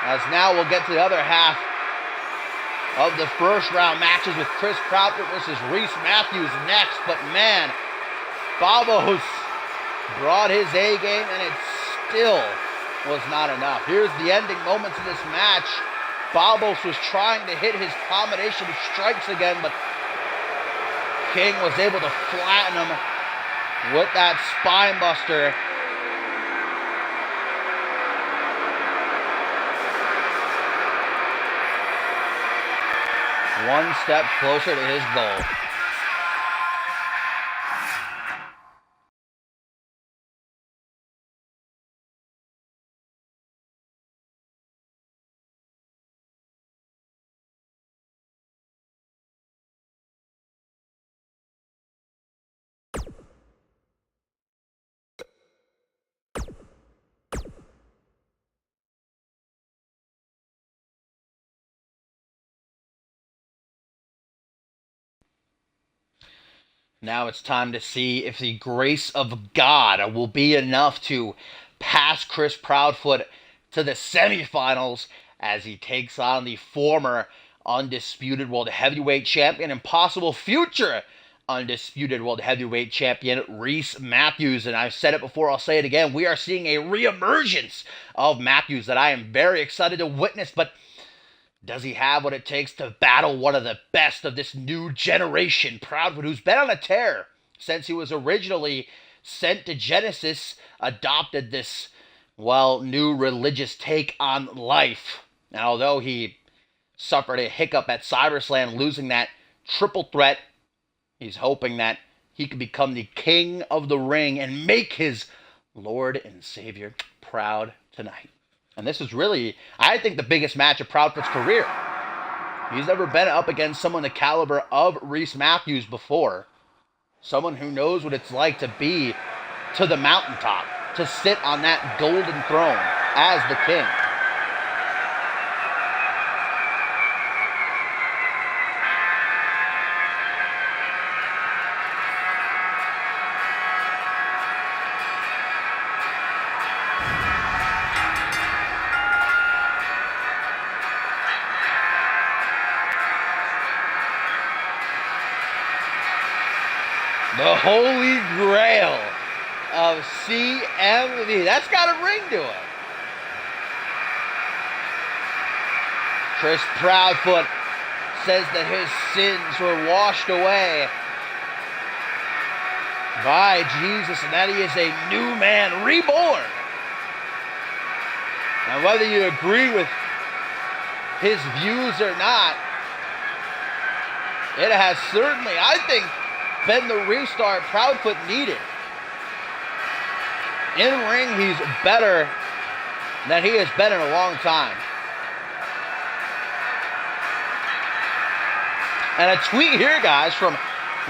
As now we'll get to the other half of the first round matches with Chris Proudfoot versus Reese Matthews next. But man, Babos brought his A game, and it still was not enough. Here's the ending moments of this match. Babos was trying to hit his combination of strikes again, but King was able to flatten him with that spine buster. One step closer to his goal. Now it's time to see if the grace of God will be enough to pass Chris Proudfoot to the semifinals as he takes on the former undisputed World Heavyweight Champion and possible future undisputed World Heavyweight Champion Reese Matthews. And I've said it before, I'll say it again. We are seeing a reemergence of Matthews that I am very excited to witness, but does he have what it takes to battle one of the best of this new generation? Proudfoot, who's been on a tear since he was originally sent to Genesis, adopted this, well, new religious take on life. And although he suffered a hiccup at SummerSlam, losing that triple threat, he's hoping that he can become the king of the ring and make his Lord and Savior proud tonight. And this is really, I think, the biggest match of Proudfoot's career. He's never been up against someone the caliber of Reese Matthews before. Someone who knows what it's like to be to the mountaintop, to sit on that golden throne as the king. The holy grail of CMV. That's got a ring to it. Chris Proudfoot says that his sins were washed away by Jesus and that he is a new man, reborn. Now, whether you agree with his views or not, it has certainly, I think, been the restart Proudfoot needed. In ring, he's better than he has been in a long time. And a tweet here, guys, from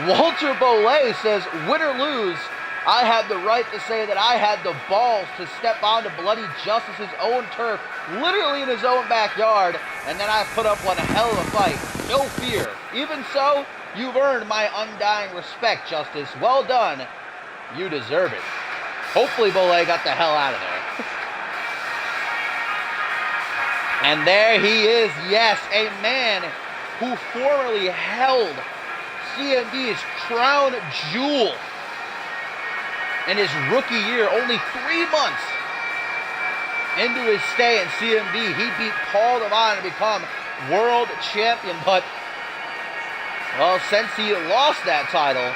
Walter Bollet says, win or lose, I have the right to say that I had the balls to step onto Bloody Justice's own turf, literally in his own backyard, and then I put up one hell of a fight. No fear. Even so, you've earned my undying respect, Justice. Well done. You deserve it. Hopefully Bolay got the hell out of there. And there he is, yes, a man who formerly held CMV's crown jewel in his rookie year, only 3 months into his stay in CMV. He beat Paul Devine to become world champion, but, well, since he lost that title,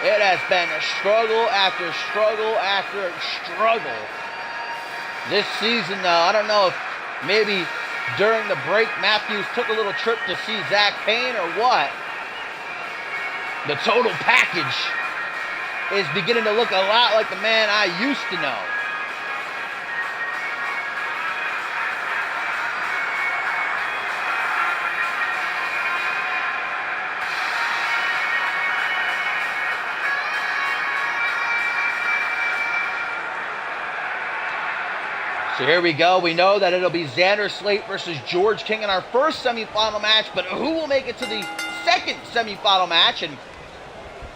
it has been struggle after struggle after struggle. This season, though, I don't know if maybe during the break Matthews took a little trip to see Zach Payne or what. The total package is beginning to look a lot like the man I used to know. So here we go. We know that it'll be Xander Slate versus George King in our first semifinal match, but who will make it to the second semifinal match and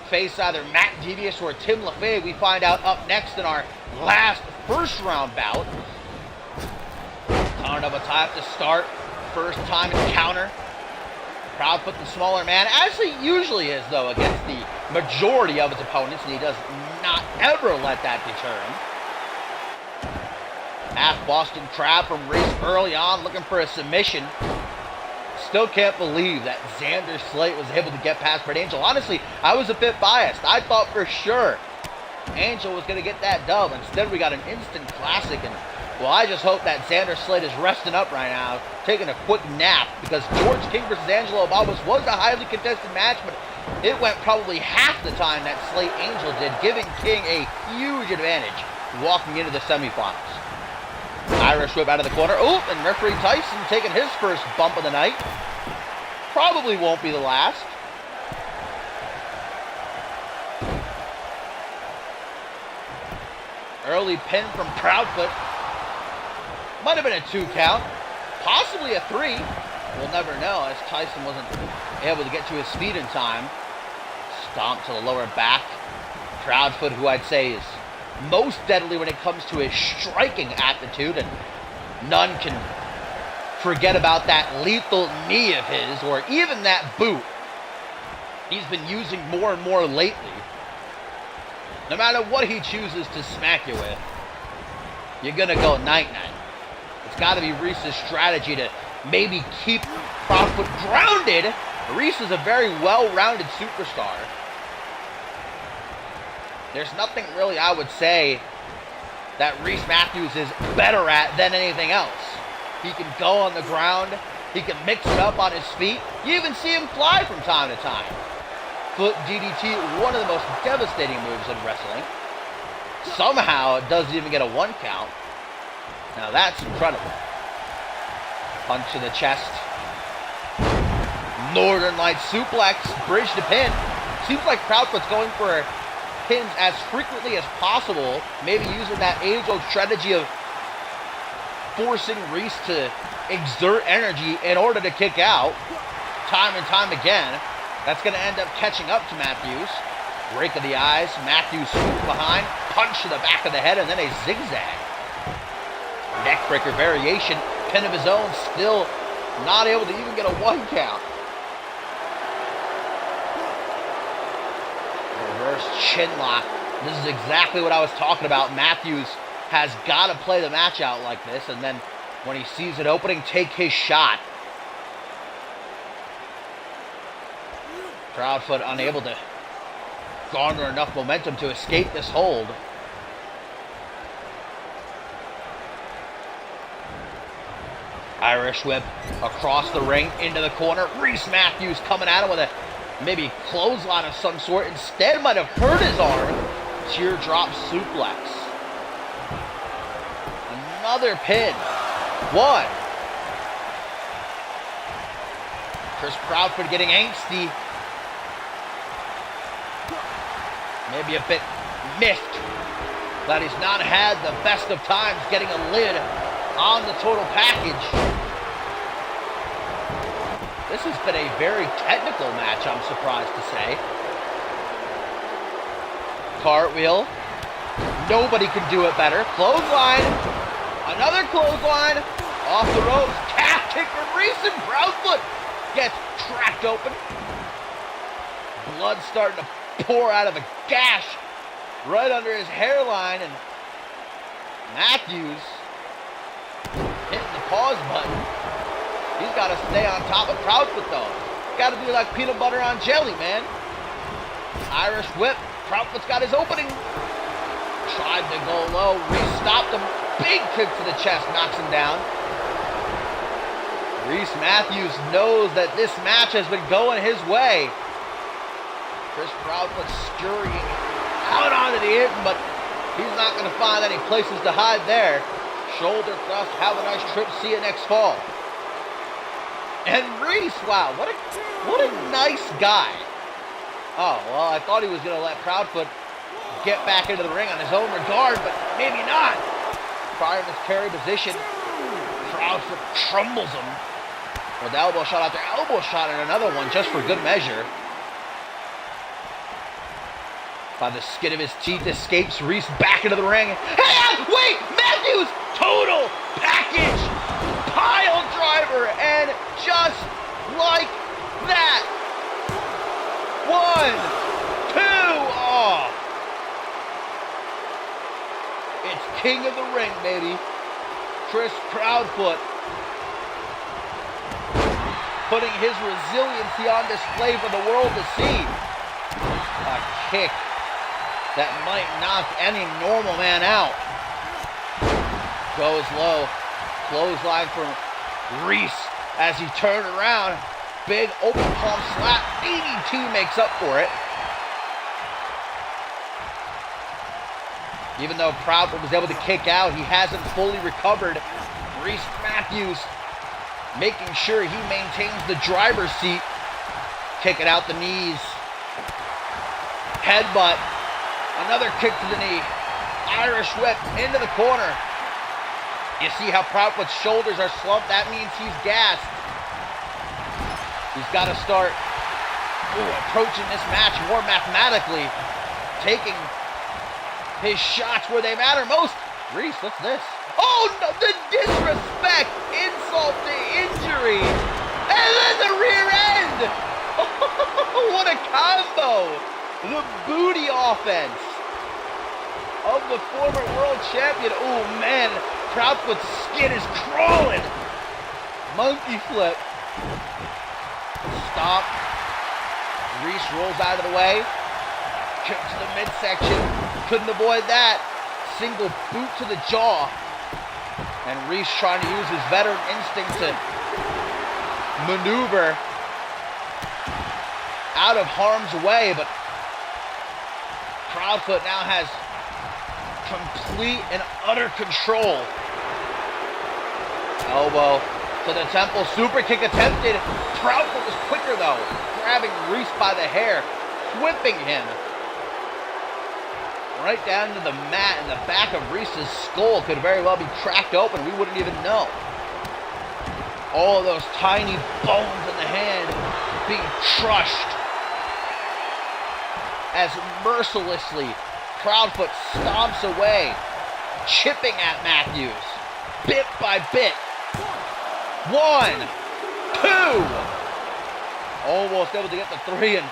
face either Matt Devious or Tim LaFay? We find out up next in our last first round bout. Ton of a tie to start. First time encounter. Proudfoot the smaller man, as he usually is, though, against the majority of his opponents, and he does not ever let that deter him. Half Boston Crab from Reese early on, looking for a submission. Still can't believe that Xander Slate was able to get past Brett Angel. Honestly, I was a bit biased. I thought for sure Angel was going to get that dub. Instead, we got an instant classic. And, well, I just hope that Xander Slate is resting up right now, taking a quick nap, because George King versus Angelo Babas was a highly contested match, but it went probably half the time that Slate Angel did, giving King a huge advantage walking into the semifinals. Irish whip out of the corner. Oh, and referee Tyson taking his first bump of the night. Probably won't be the last. Early pin from Proudfoot. Might have been a 2 count. Possibly a 3. We'll never know, as Tyson wasn't able to get to his feet in time. Stomp to the lower back. Proudfoot, who I'd say is most deadly when it comes to his striking aptitude, and none can forget about that lethal knee of his, or even that boot he's been using more and more lately. No matter what he chooses to smack you with, you're gonna go night-night. It's got to be Reese's strategy to maybe keep Proudfoot grounded. Reese is a very well-rounded superstar. There's nothing really, I would say, that Reese Matthews is better at than anything else. He can go on the ground. He can mix it up on his feet. You even see him fly from time to time. Foot DDT, one of the most devastating moves in wrestling. Somehow, it doesn't even get a 1 count. Now that's incredible. Punch to the chest. Northern Lights suplex, bridge to pin. Seems like Proudfoot's going for pins as frequently as possible, maybe using that age-old strategy of forcing Reese to exert energy in order to kick out time and time again. That's going to end up catching up to Matthews. Rake of the eyes, Matthews swoops behind, punch to the back of the head, and then a zigzag. Neckbreaker variation, pin of his own, still not able to even get a 1 count. Reverse chin lock. This is exactly what I was talking about. Matthews has got to play the match out like this, and then when he sees an opening, take his shot. Proudfoot unable to garner enough momentum to escape this hold. Irish whip across the ring into the corner. Reese Matthews coming at him with a maybe clothesline of some sort. Instead, might have hurt his arm. Teardrop suplex. Another pin. 1. Chris Proudfoot getting angsty. Maybe a bit miffed that he's not had the best of times getting a lid on the total package. This has been a very technical match, I'm surprised to say. Cartwheel. Nobody can do it better. Clothesline. Another clothesline. Off the ropes. Calf kick from Reese, and Proudfoot gets cracked open. Blood starting to pour out of a gash right under his hairline, and Matthews hitting the pause button. He's got to stay on top of Proudfoot, though. Got to be like peanut butter on jelly, man. Irish whip. Proudfoot's got his opening. Tried to go low. Reese stopped him. Big kick to the chest. Knocks him down. Reese Matthews knows that this match has been going his way. Chris Proudfoot scurrying out onto the apron, but he's not going to find any places to hide there. Shoulder thrust. Have a nice trip. See you next fall. And Reese, wow, what a nice guy. Oh, well, I thought he was going to let Proudfoot get back into the ring on his own regard, but maybe not. Prior miscarry position. Proudfoot crumbles him. With the elbow shot out there. Elbow shot and another one just for good measure. By the skin of his teeth, escapes Reese back into the ring. Hey, wait! Matthews! Total package! Pile driver! And just like that! 1, 2, oh! It's King of the Ring, baby. Chris Proudfoot putting his resiliency on display for the world to see. A kick that might knock any normal man out. Goes low. Clothesline from Reese as he turned around. Big open palm slap. DDT makes up for it. Even though Proudfoot was able to kick out, he hasn't fully recovered. Reese Matthews making sure he maintains the driver's seat. Kicking out the knees. Headbutt. Another kick to the knee. Irish whip into the corner. You see how Proudfoot's shoulders are slumped? That means he's gassed. He's got to start approaching this match more mathematically. Taking his shots where they matter most. Reese, what's this? Oh, no, the disrespect! Insult to injury! And then the rear end! What a combo! The booty offense of the former world champion. Oh, man. Proudfoot's skin is crawling. Monkey flip. Stop. Reese rolls out of the way. Kick to the midsection. Couldn't avoid that. Single boot to the jaw. And Reese trying to use his veteran instinct to maneuver out of harm's way, but Proudfoot now has complete and utter control. Elbow to the temple. Super kick attempted. Proudfoot was quicker though. Grabbing Reese by the hair. Whipping him. Right down to the mat, and the back of Reese's skull could very well be cracked open. We wouldn't even know. All of those tiny bones in the hand being crushed. As mercilessly Proudfoot stomps away, chipping at Matthews, bit by bit. 1, 2. Almost able to get the 3, and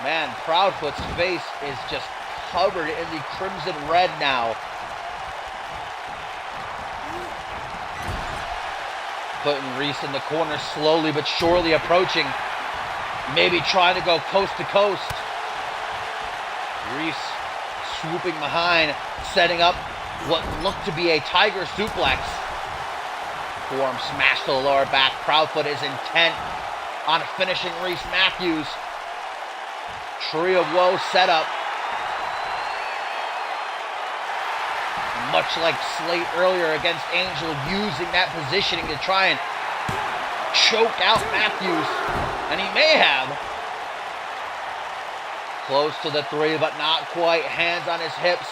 man, Proudfoot's face is just covered in the crimson red now. Putting Reese in the corner, slowly but surely approaching. Maybe trying to go coast to coast. Reese swooping behind, setting up what looked to be a tiger suplex. Forearm smash to the lower back. Proudfoot is intent on finishing Reese Matthews. Tree of Woe setup. Much like Slate earlier against Angel, using that positioning to try and choke out Matthews. And he may have. Close to the 3, but not quite. Hands on his hips.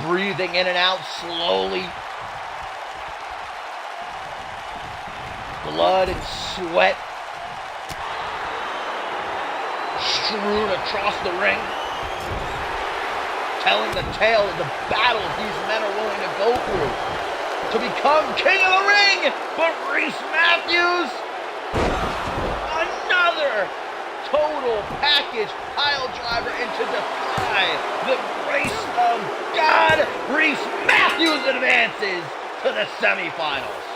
Breathing in and out slowly. Blood and sweat strewn across the ring. telling the tale of the battles these men are willing to go through to become king of the ring. But Reese Matthews, another total package pile driver and to defy the grace of God. Reese Matthews advances to the semifinals.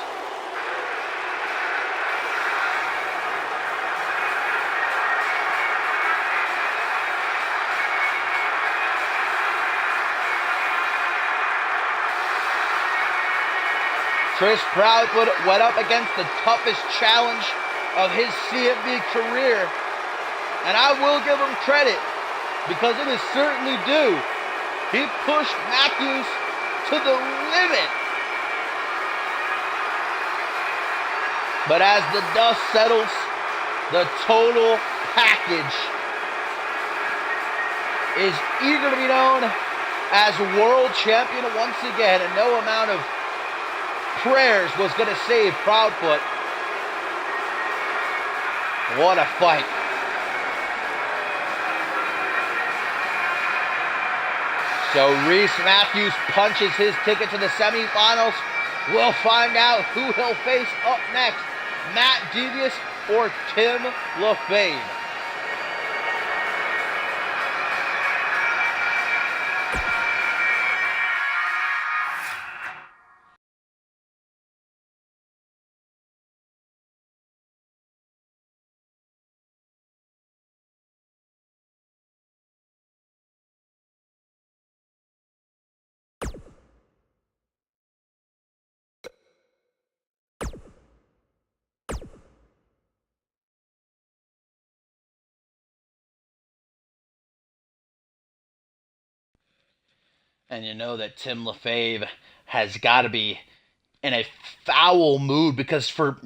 Chris Proudfoot went up against the toughest challenge of his CMV career, and I will give him credit because it is certainly due. He pushed Matthews to the limit. But as the dust settles, the total package is eager to be known as world champion once again, and no amount of prayers was going to save Proudfoot. What a fight. So Reese Matthews punches his ticket to the semifinals. We'll find out who he'll face up next, Matt Devious or Tim LaFave. And you know that Tim LaFave has got to be in a foul mood because for,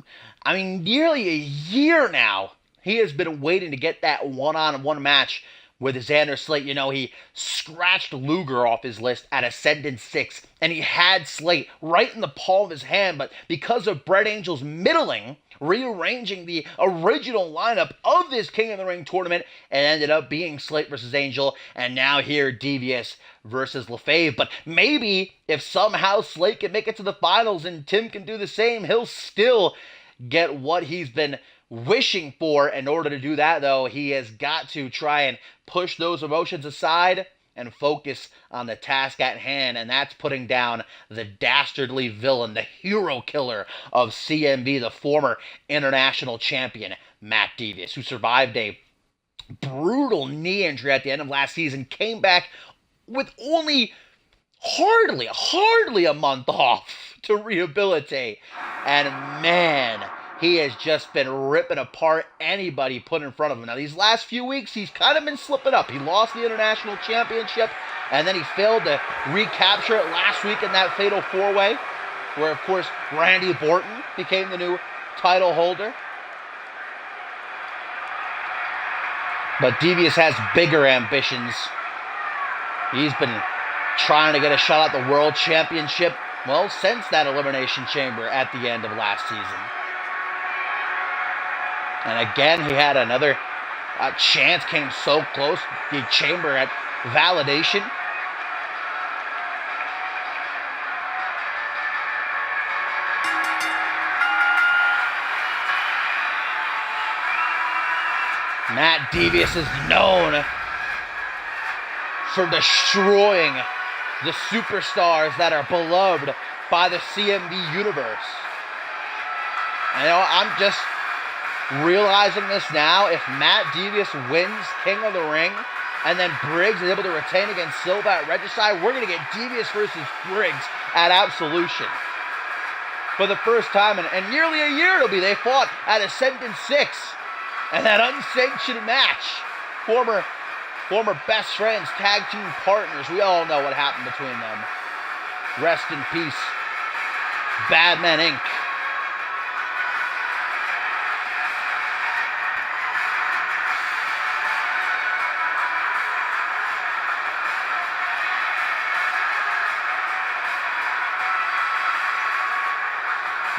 nearly a year now, he has been waiting to get that one-on-one match with Xander Slate. You know, he scratched Luger off his list at Ascendant 6, and he had Slate right in the palm of his hand, but because of Brett Angel's middling, rearranging the original lineup of this King of the Ring tournament, it ended up being Slate versus Angel, and now here Devious versus LaFave. But maybe if somehow Slate can make it to the finals and Tim can do the same, he'll still get what he's been wishing for. In order to do that, though, he has got to try and push those emotions aside and focus on the task at hand, and that's putting down the dastardly villain, the hero killer of CMV, the former international champion, Matt Devious, who survived a brutal knee injury at the end of last season, came back with only hardly a month off to rehabilitate, and man, he has just been ripping apart anybody put in front of him. Now, these last few weeks, he's kind of been slipping up. He lost the International Championship, and then he failed to recapture it last week in that Fatal 4-Way, where, of course, Randy Orton became the new title holder. But Devious has bigger ambitions. He's been trying to get a shot at the World Championship, well, since that Elimination Chamber at the end of last season. And again, he had another chance, came so close, the Chamber at Validation. Matt Devious is known for destroying the superstars that are beloved by the CMV universe. I know, I'm just realizing this now. If Matt Devious wins King of the Ring and then Briggs is able to retain against Silva at Regicide, we're going to get Devious versus Briggs at Absolution. For the first time in nearly a year it'll be, they fought at Ascendant 6. And that unsanctioned match, former best friends, tag team partners, we all know what happened between them. Rest in peace, Bad Men Inc.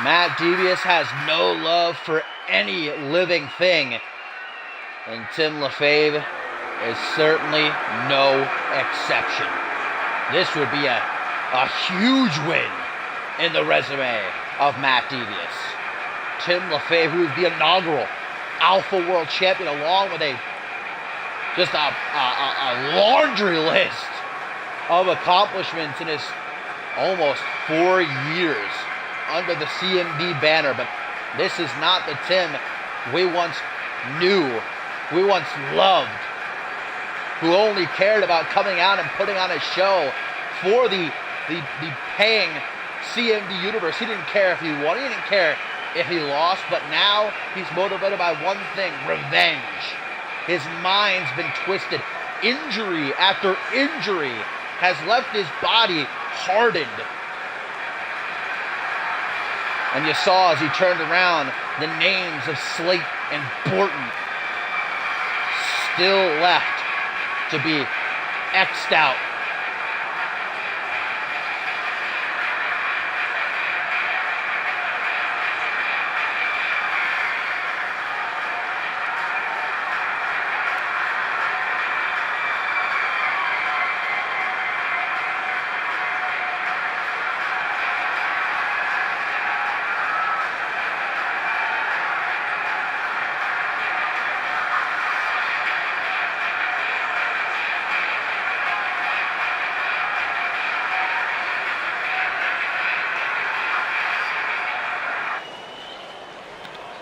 Matt Devious has no love for any living thing, and Tim LaFave is certainly no exception. This would be a huge win in the resume of Matt Devious. Tim LaFave, who is the inaugural Alpha World Champion, along with just a laundry list of accomplishments in his almost 4 years under the CMV banner. But this is not the Tim we once knew, we once loved, who only cared about coming out and putting on a show for the paying CMV universe. He didn't care if he won, he didn't care if he lost, but now he's motivated by one thing: revenge. His mind's been twisted. Injury after injury has left his body hardened. And you saw as he turned around, the names of Slate and Borton still left to be X'd out.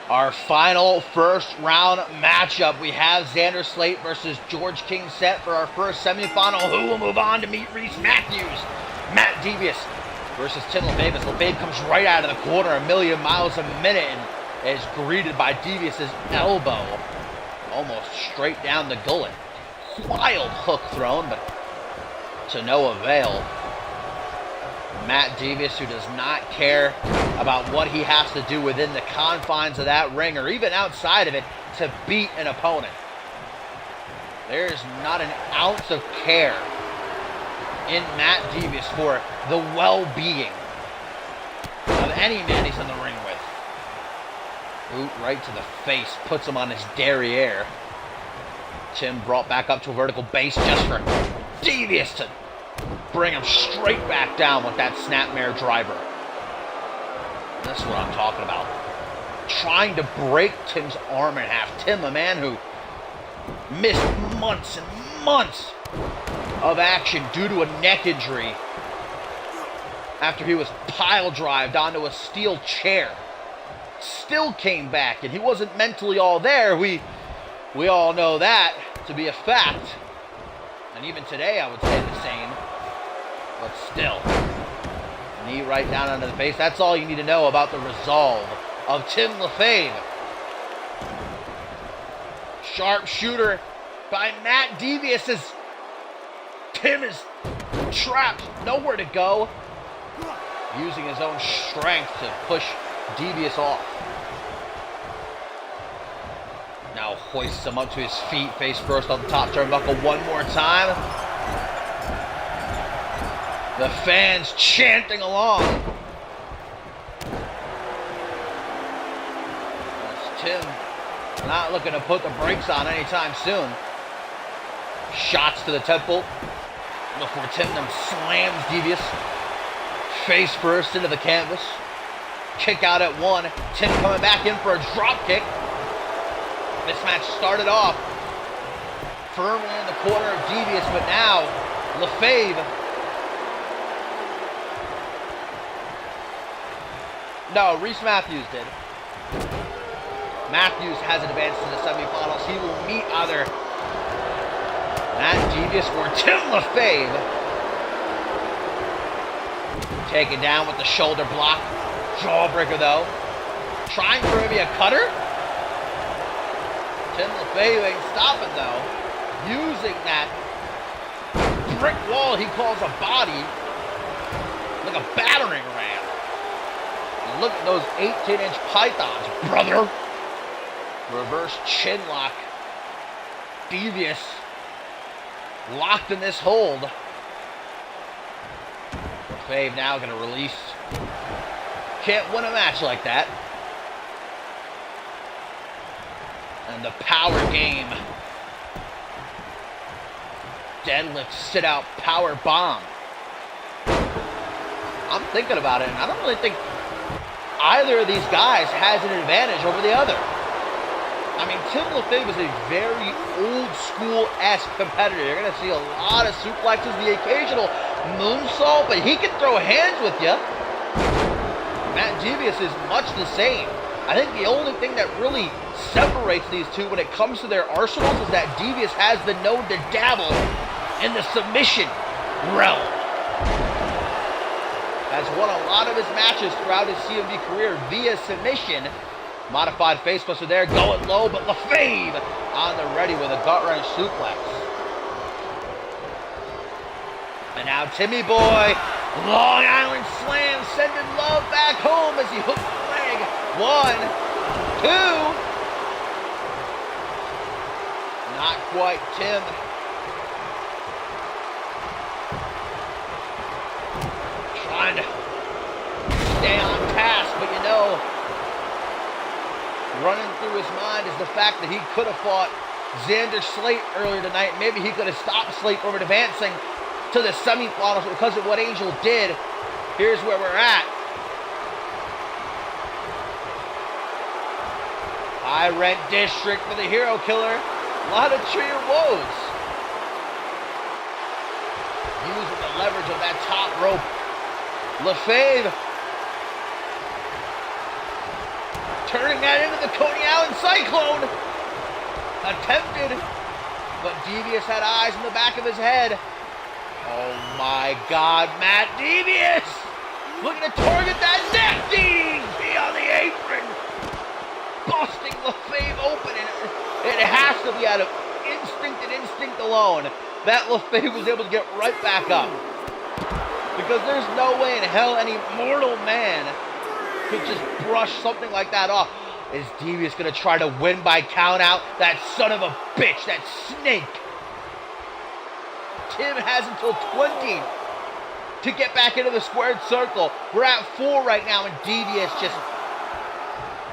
Our final first round matchup, we have Xander Slate versus George King set for our first semifinal. Who will move on to meet Reese Matthews? Matt Devious versus Tim LaFave. LaFave comes right out of the corner, a million miles a minute, and is greeted by Devious's elbow, almost straight down the gullet. Wild hook thrown, but to no avail. Matt Devious, who does not care about what he has to do within the confines of that ring or even outside of it to beat an opponent. There's not an ounce of care in Matt Devious for the well-being of any man he's in the ring with. Boot right to the face, puts him on his derriere. Tim brought back up to a vertical base just for Devious to bring him straight back down with that snapmare driver. That's what I'm talking about. Trying to break Tim's arm in half. Tim, a man who missed months and months of action due to a neck injury after he was pile drived onto a steel chair. Still came back, and he wasn't mentally all there. We all know that to be a fact. And even today, I would say the same. But still, knee right down under the face. That's all you need to know about the resolve of Tim LaFave. Sharp shooter by Matt Devious as Tim is trapped, nowhere to go. Using his own strength to push Devious off. Now hoists him up to his feet, face first on the top turnbuckle one more time. The fans chanting along. As Tim not looking to put the brakes on anytime soon. Shots to the temple before Tim then slams Devious face first into the canvas. Kick out at one. Tim coming back in for a drop kick. This match started off firmly in the corner of Devious, but now LaFave. No, Reese Matthews did. Matthews has advanced to the semifinals. He will meet either Matt Devious or Tim LaFave. Taken down with the shoulder block. Jawbreaker though. Trying for maybe a cutter. Tim LaFave ain't stopping though. Using that brick wall he calls a body like a battering ram. Look at those 18-inch pythons, brother. Reverse chin lock. Devious locked in this hold. LaFave now going to release. Can't win a match like that. And the power game. Deadlift, sit out, power bomb. thinking about it, and I don't really think either of these guys has an advantage over the other. I mean, Tim LaFave is a very old-school-esque competitor. You're going to see a lot of suplexes, the occasional moonsault, but he can throw hands with you. Matt Devious is much the same. I think the only thing that really separates these two when it comes to their arsenals is that Devious has been known to dabble in the submission realm. Has won a lot of his matches throughout his CMV career via submission. Modified facebuster there, going low, but LaFave on the ready with a gut-wrench suplex. And now Timmy Boy, Long Island Slam, sending love back home as he hooks the leg. 1, 2. Not quite Tim. Trying to stay on task, but you know, running through his mind is the fact that he could have fought Xander Slate earlier tonight. Maybe he could have stopped Slate from advancing to the semifinals because of what Angel did. Here's where we're at. High Rent District for the Hero Killer. A lot of Trio woes. Using the leverage of that top rope. LaFave turning that into the Coney Island Cyclone. Attempted, but Devious had eyes in the back of his head. Oh my God, Matt Devious! Looking to target that neck DDT on the apron. Busting LaFave open, and it has to be out of instinct and instinct alone that LaFave was able to get right back up. Because there's no way in hell any mortal man could just brush something like that off. Is Devious going to try to win by count out? That son of a bitch, that snake. Tim has until 20 to get back into the squared circle. We're at 4 right now, and Devious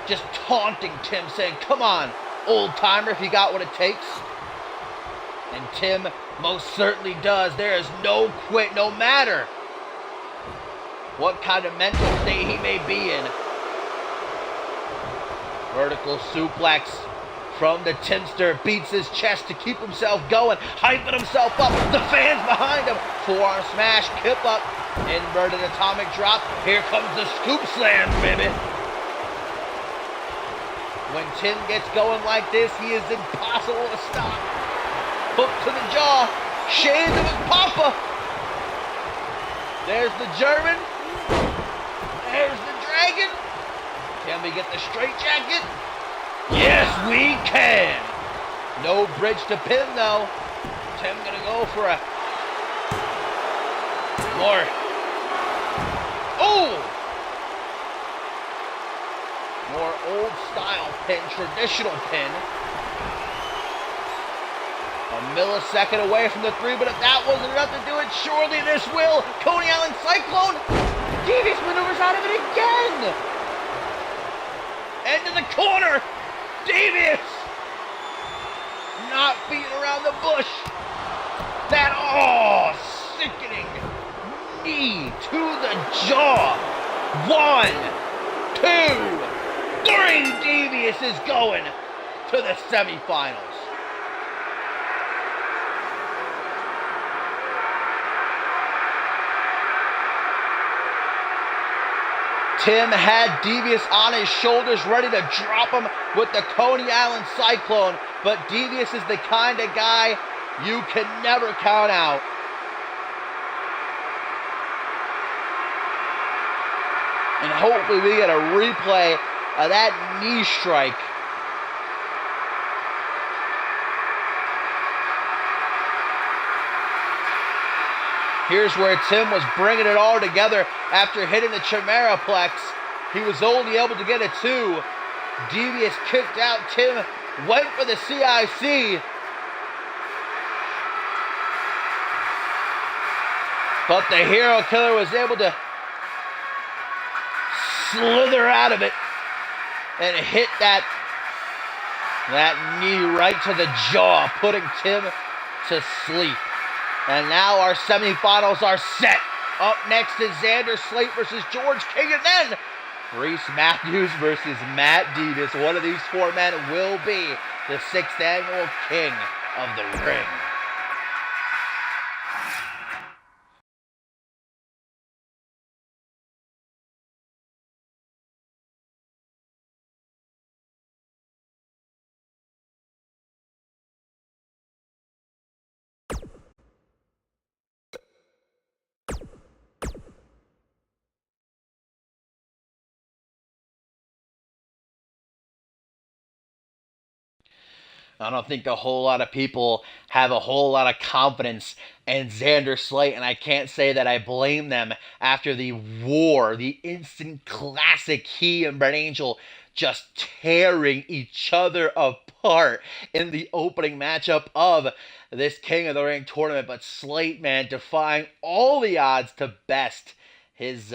just taunting Tim, saying, come on, old timer, if you got what it takes. And Tim most certainly does. There is no quit, no matter what kind of mental state he may be in. Vertical suplex from the Timster, beats his chest to keep himself going, hyping himself up, the fans behind him. Forearm smash, kip up, inverted atomic drop. Here comes the scoop slam, baby. When Tim gets going like this, he is impossible to stop. Hook to the jaw, shades of his papa. There's the German. There's the dragon. Can we get the straight jacket? Yes, we can. No bridge to pin, though. Tim gonna go for a more. Oh! More old style pin, traditional pin. A millisecond away from the 3, but if that wasn't enough to do it, surely this will. Coney Island Cyclone. Devious maneuvers out of it again. Into the corner. Devious. Not beating around the bush. That, sickening knee to the jaw. 1, 2, 3. Devious is going to the semifinals. Tim had Devious on his shoulders, ready to drop him with the Coney Island Cyclone, but Devious is the kind of guy you can never count out. And hopefully we get a replay of that knee strike. Here's where Tim was bringing it all together after hitting the Chimeraplex. He was only able to get a 2. Devious kicked out. Tim went for the CIC. But the Hero Killer was able to slither out of it and hit that knee right to the jaw, putting Tim to sleep. And now our semifinals are set. Up next is Xander Slate versus George King, and then Reese Matthews versus Matt Demas. One of these four men will be the 6th annual King of the Ring. I don't think a whole lot of people have a whole lot of confidence in Xander Slate, and I can't say that I blame them after the war, the instant classic he and Brett Angel just tearing each other apart in the opening matchup of this King of the Ring tournament. But Slate, man, defying all the odds to best his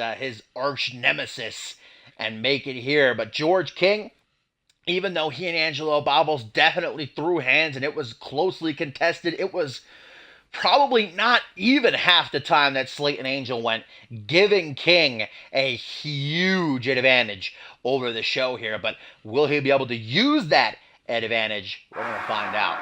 arch nemesis and make it here. But George King, even though he and Angelo Bobbles definitely threw hands and it was closely contested, it was probably not even half the time that Slate and Angel went, giving King a huge advantage over the show here. But will he be able to use that advantage? We're going to find out.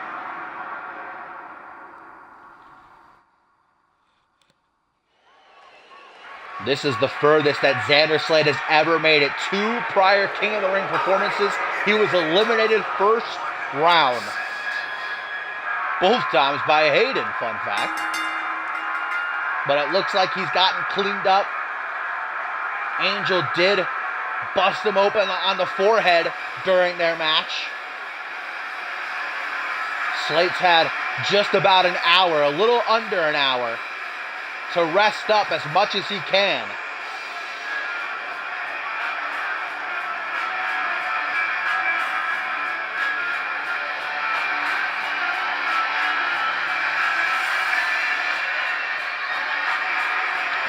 This is the furthest that Xander Slate has ever made it. 2 prior King of the Ring performances, he was eliminated first round. Both times by Hayden, fun fact. But it looks like he's gotten cleaned up. Angel did bust him open on the forehead during their match. Slate's had just about an hour, a little under an hour, to rest up as much as he can.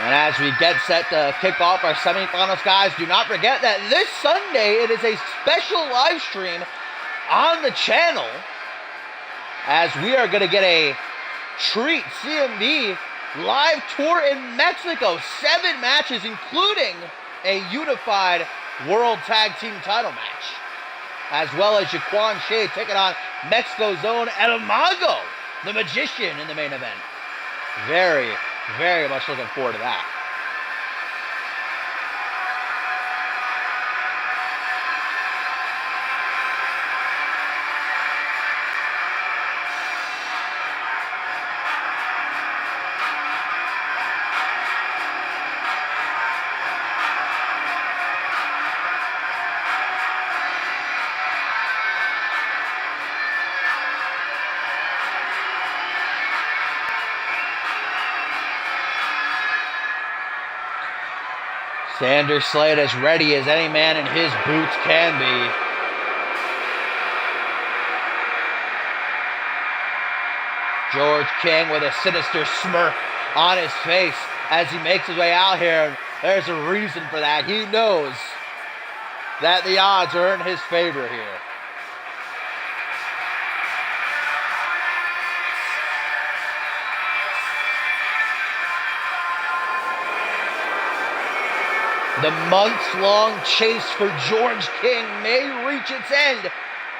And as we get set to kick off our semifinals, guys, do not forget that this Sunday it is a special live stream on the channel, as we are going to get a treat. CMV live tour in Mexico. 7 matches, including a unified World Tag Team title match, as well as Jaquan Shea taking on Mexico's own El Mago, the Magician, in the main event. Very, very much looking forward to that. Xander Slate as ready as any man in his boots can be. George King with a sinister smirk on his face as he makes his way out here. There's a reason for that. He knows that the odds are in his favor here. The months-long chase for George King may reach its end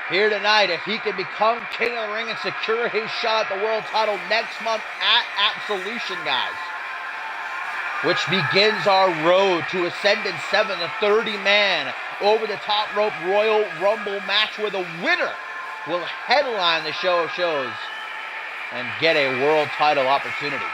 here tonight if he can become King of the Ring and secure his shot at the world title next month at Absolution, guys, which begins our road to Ascendant 7, the 30-man over-the-top rope Royal Rumble match where the winner will headline the show of shows and get a world title opportunity.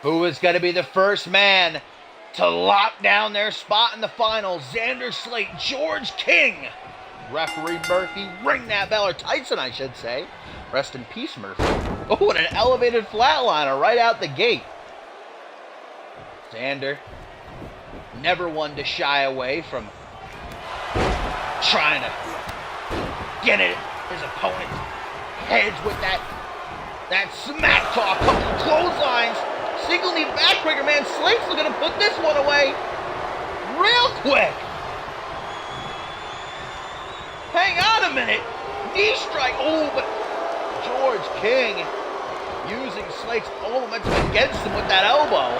Who is going to be the first man to lock down their spot in the finals? Xander Slate, George King. Referee Murphy, ring that bell, or Tyson, I should say. Rest in peace, Murphy. Oh, and an elevated flatliner right out the gate. Xander Never one to shy away from trying to get at his opponent's heads with that smack talk, couple of clotheslines, single knee backbreaker. Man, Slate's looking to put this one away real quick. Hang on a minute. Knee strike. Oh, but George King using Slate's own momentum against him with that elbow.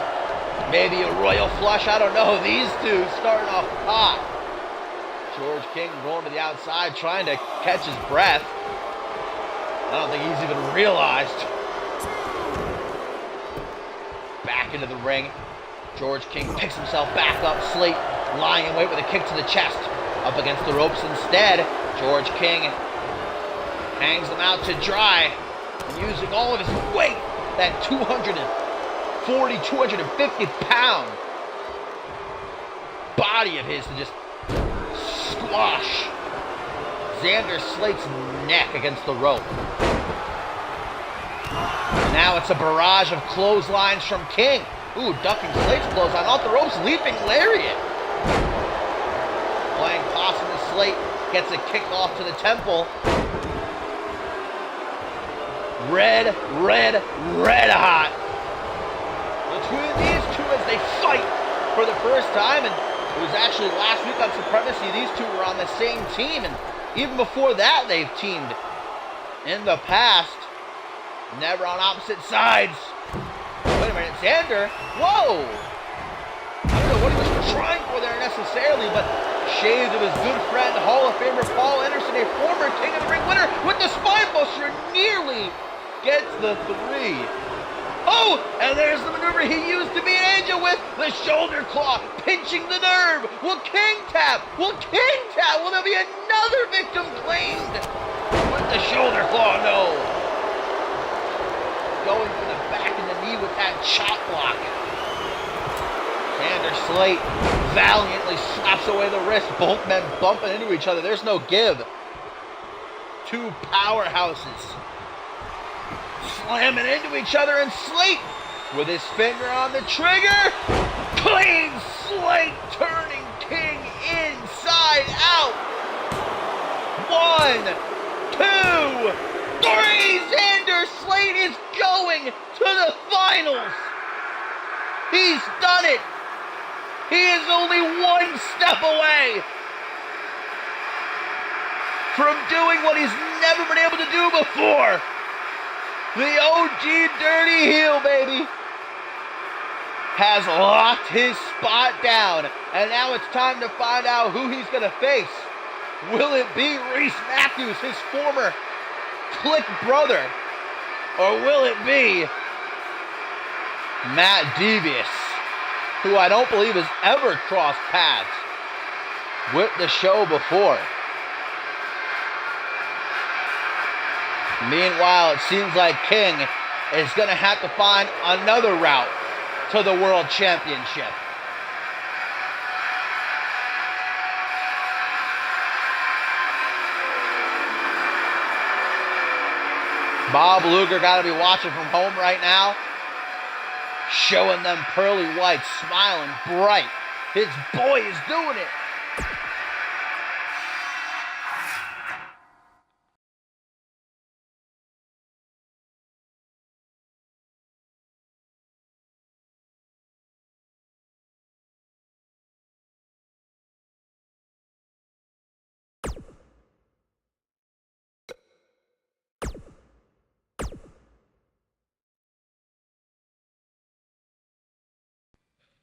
Maybe a royal flush. I don't know. These two starting off hot. George King going to the outside, trying to catch his breath. I don't think he's even realized. Back into the ring. George King picks himself back up. Slate lying in wait with a kick to the chest. Up against the ropes instead. George King hangs him out to dry. Using all of his weight. That 240, 250 pound body of his to just squash Xander Slate's neck against the rope. Now it's a barrage of clotheslines from King. Ooh, ducking Slate's clothesline off the ropes, leaping lariat. Playing possum to Slate, gets a kick off to the temple. Red hot between these two as they fight for the first time. And it was actually last week on Supremacy, these two were on the same team, and even before that they've teamed in the past. Never on opposite sides. Wait a minute, Xander, whoa! I don't know what he was trying for there necessarily, but shades of his good friend, Hall of Famer Paul Anderson, a former King of the Ring winner, with the spine buster, nearly gets the 3. Oh, and there's the maneuver he used to be an angel with the shoulder claw, pinching the nerve. Will King tap? Will King tap? Will there be another victim claimed with the shoulder claw? No. Going for the back and the knee with that chop block. Xander Slate valiantly slaps away the wrist. Both men bumping into each other. There's no give. Two powerhouses slamming into each other, and Slate with his finger on the trigger. Clean Slate turning King inside out. 1, 2, 3. Xander Slate is going to the finals. He's done it. He is only one step away from doing what he's never been able to do before. The OG Dirty Heel, baby, has locked his spot down. And now it's time to find out who he's going to face. Will it be Reese Matthews, his former Click brother? Or will it be Matt Devious, who I don't believe has ever crossed paths with the show before? Meanwhile, it seems like King is going to have to find another route to the World Championship. Bob Luger got to be watching from home right now, showing them pearly whites, smiling bright. His boy is doing it.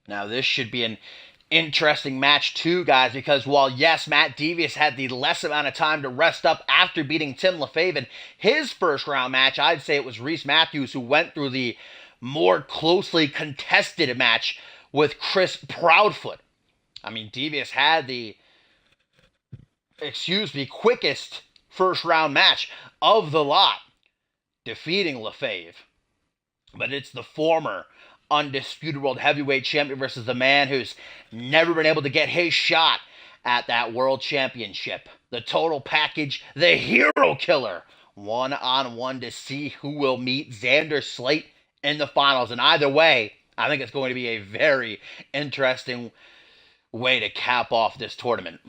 Now this should be an interesting match too, guys, because while yes, Matt Devious had the less amount of time to rest up after beating Tim LaFave in his first round match, I'd say it was Reese Matthews who went through the more closely contested match with Chris Proudfoot. I mean, Devious had the, quickest first round match of the lot, defeating LaFave. But it's the former undisputed world heavyweight champion versus the man who's never been able to get his shot at that world championship. The total package, the hero killer. One-on-one to see who will meet Xander Slate in the finals. And either way, I think it's going to be a very interesting way to cap off this tournament.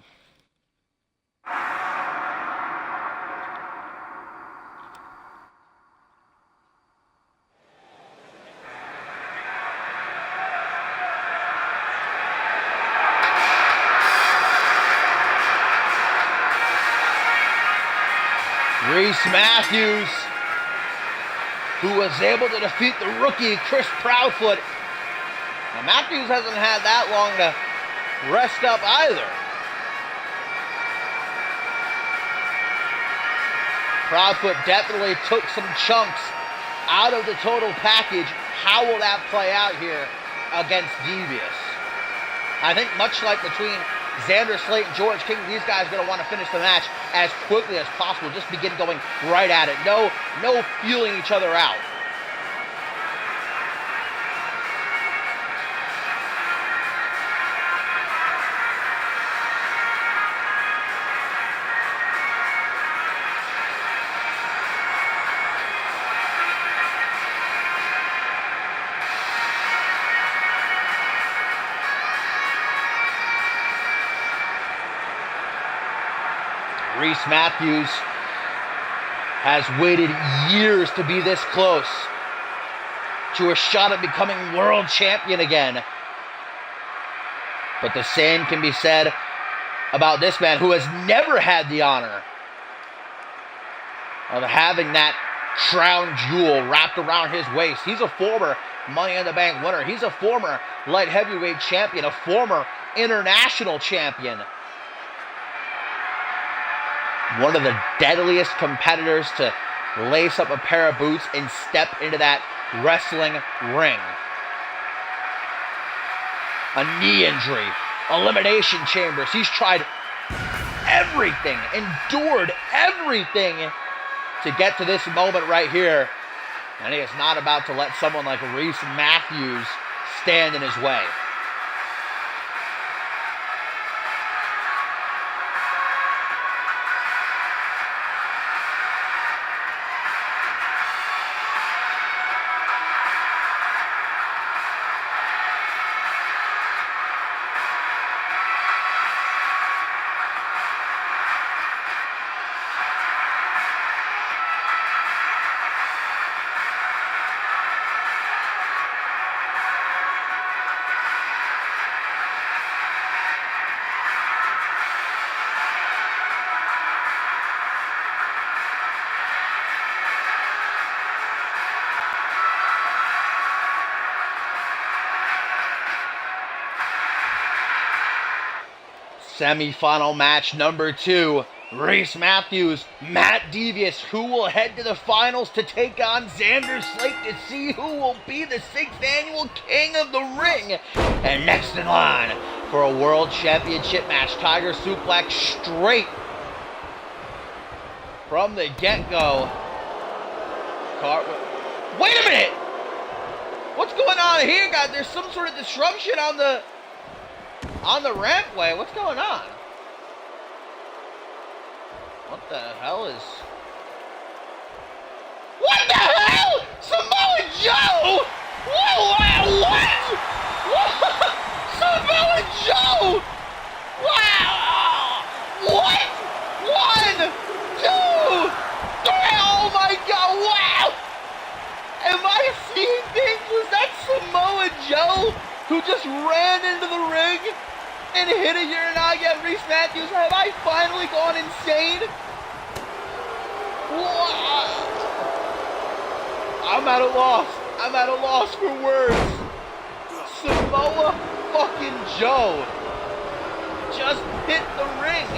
Reese Matthews, who was able to defeat the rookie Chris Proudfoot. Now, Matthews hasn't had that long to rest up either. Proudfoot definitely took some chunks out of the total package. How will that play out here against Devious? I think much like between Xander Slate and George King, these guys are going to want to finish the match as quickly as possible. Just begin going right at it. No feeling each other out. Reese Matthews has waited years to be this close to a shot at becoming world champion again. But the same can be said about this man who has never had the honor of having that crown jewel wrapped around his waist. He's a former Money in the Bank winner. He's a former light heavyweight champion, a former international champion. One of the deadliest competitors to lace up a pair of boots and step into that wrestling ring. A knee injury, elimination chambers. He's tried everything, endured everything to get to this moment right here. And he is not about to let someone like Reese Matthews stand in his way. Semi-final match number 2. Reese Matthews, Matt Devious, who will head to the finals to take on Xander Slate to see who will be the 6th annual King of the Ring. And next in line for a World Championship match, Tiger Suplex straight from the get-go. Wait a minute! What's going on here, guys? There's some sort of disruption on the rampway. What's going on? What the hell is... What the hell? Samoa Joe? What? Samoa Joe? Wow! What? 1, 2, 3! Oh my God! Wow! Am I seeing things? Was that Samoa Joe who just ran into the ring and hit a Uranagi at Reese Matthews? Have I finally gone insane? Wow. I'm at a loss. I'm at a loss for words. Samoa fucking Joe just hit the ring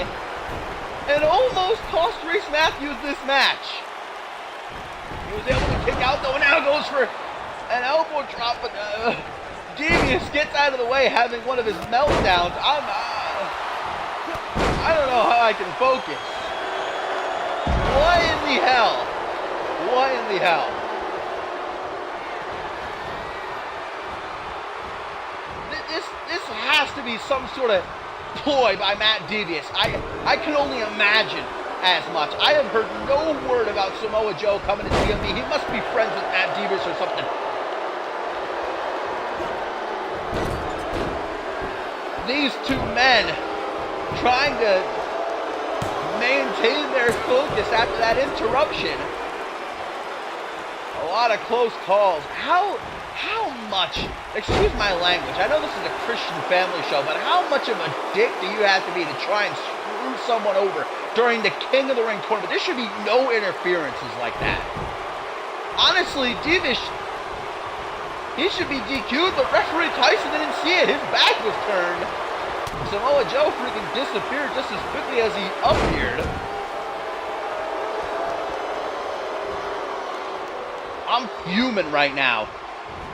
and almost cost Reese Matthews this match. He was able to kick out though, and now goes for an elbow drop, but Devious gets out of the way, having one of his meltdowns. I don't know how I can focus. What in the hell? What in the hell? This has to be some sort of ploy by Matt Devious. I can only imagine as much. I have heard no word about Samoa Joe coming to CMV. He must be friends with Matt Devious or something. these two men trying to maintain their focus after that interruption. A lot of close calls. How much, excuse my language, I know this is a Christian family show, but how much of a dick do you have to be to try and screw someone over during the King of the Ring tournament? There should be no interferences like that. Honestly, Devish, he should be DQ'd, but referee Tyson didn't see it. His back was turned. Samoa Joe freaking disappeared just as quickly as he appeared. I'm fuming right now.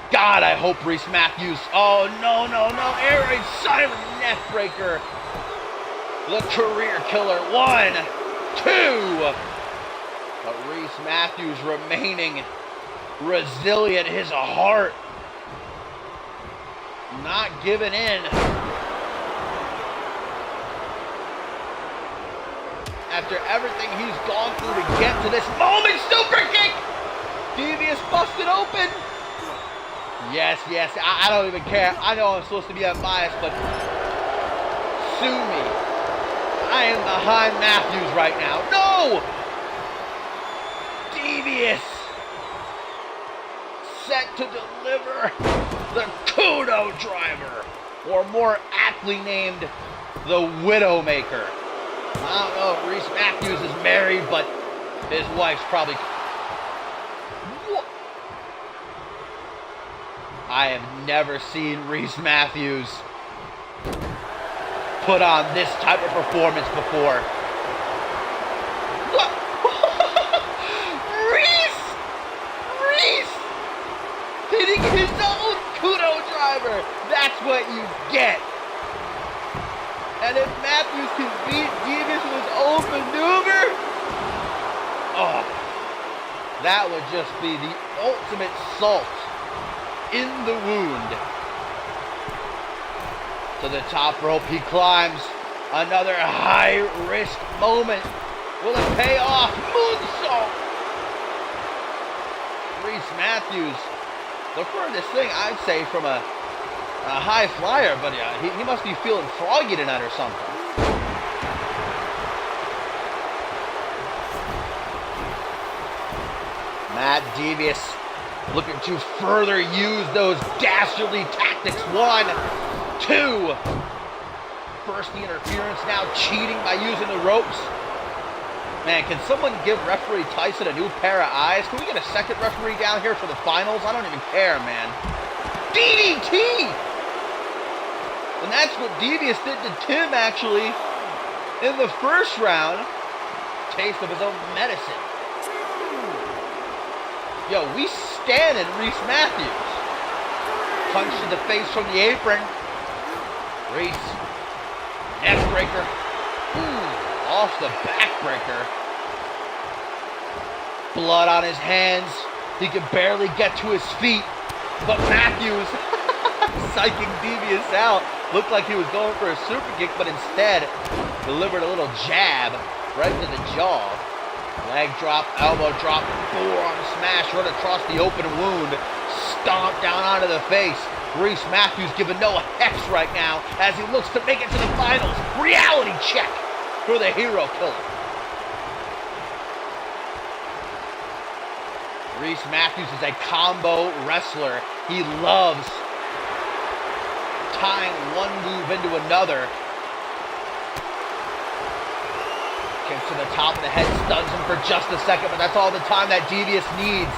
God, I hope Reese Matthews. Oh, no. Air raid silent neck breaker. The career killer. 1, 2. But Reese Matthews remaining resilient. His heart not giving in. After everything he's gone through to get to this moment, super kick! Devious busted open. Yes, I don't even care. I know I'm supposed to be unbiased, but sue me. I am behind Matthews right now. No! Devious. Set to deliver the Kudo driver, or more aptly named, the Widowmaker. I don't know if Reese Matthews is married, but his wife's probably... What? I have never seen Reese Matthews put on this type of performance before. What? Reese hitting his own Kudo driver. That's what you get. And if Matthews can beat Devious with his own maneuver, oh, that would just be the ultimate salt in the wound. To the top rope he climbs. Another high-risk moment. Will it pay off? Moonsault! Reese Matthews, the furthest thing I'd say from a high flyer, but he must be feeling froggy tonight or something. Matt Devious looking to further use those dastardly tactics. 1, 2. First the interference, now cheating by using the ropes. Man, can someone give referee Tyson a new pair of eyes? Can we get a second referee down here for the finals? I don't even care, man. DDT! And that's what Devious did to Tim, actually, in the first round. Taste of his own medicine. Yo, we stand in Reese Matthews. Punch to the face from the apron. Reese. Neck breaker. Off the back breaker. Blood on his hands. He can barely get to his feet. But Matthews psyching Devious out. Looked like he was going for a super kick, but instead delivered a little jab right to the jaw. Leg drop, elbow drop, forearm smash right across the open wound. Stomp down onto the face. Reese Matthews giving no hex right now as he looks to make it to the finals. Reality check for the hero killer. Reese Matthews is a combo wrestler. He loves tying one move into another. Kick to the top of the head, stuns him for just a second, but that's all the time that Devious needs.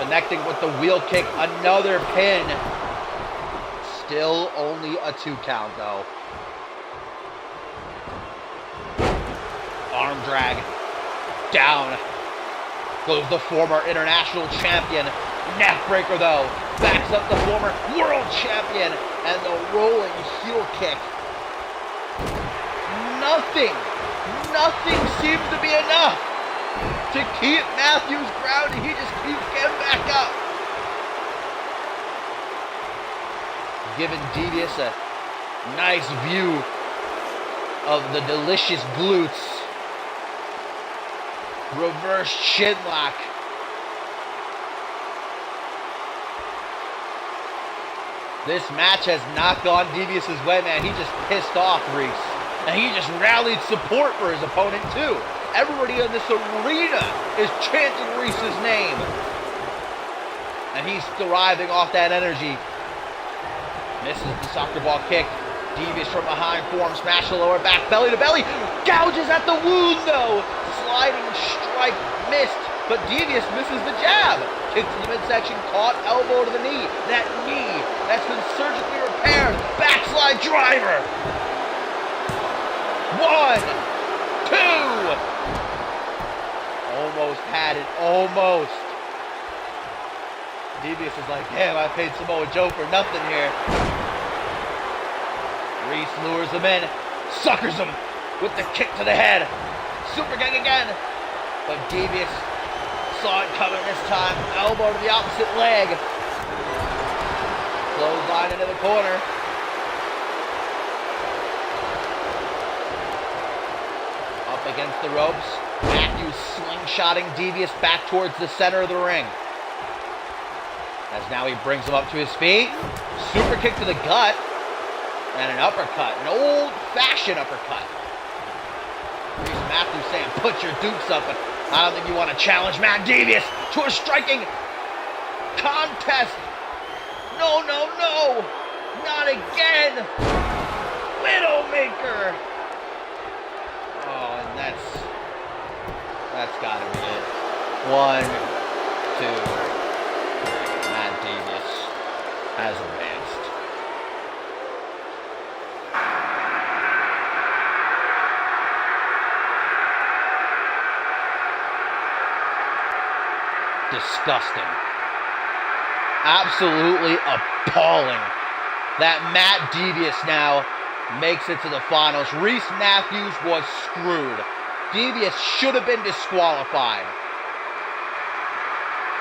Connecting with the wheel kick, another pin. Still only a 2 count though. Arm drag. Down goes the former international champion. Neck breaker though. Backs up the former world champion. And the rolling heel kick. Nothing seems to be enough to keep Matthews grounded. He just keeps getting back up. Giving Devious a nice view of the delicious glutes. Reverse chin lock. This match has not gone Devious's way, man. He just pissed off Reese. And he just rallied support for his opponent, too. Everybody in this arena is chanting Reese's name. And he's thriving off that energy. Misses the soccer ball kick. Devious from behind, form, smash the lower back, belly to belly. Gouges at the wound, though. Sliding strike missed, but Devious misses the jab. Kick to the midsection, caught, elbow to the knee. That knee that's been surgically repaired. Backslide driver. 1, 2. Almost had it, almost. Devious is like, damn, I paid Samoa Joe for nothing here. Reese lures him in, suckers him with the kick to the head. Super kick again. But Devious saw it coming this time. Elbow to the opposite leg. Clothesline into the corner. Up against the ropes. Matthews slingshotting Devious back towards the center of the ring. As now he brings him up to his feet. Super kick to the gut. And an uppercut. An old-fashioned uppercut. Reese Matthews saying, put your dukes up. But I don't think you want to challenge Matt Devious to a striking contest. No, no, no. Not again. Widowmaker. Oh, and that's got to be it. 1, 2. Matt Devious has advanced. Disgusting. Absolutely appalling that Matt Devious now makes it to the finals. Reese Matthews was screwed. Devious should have been disqualified.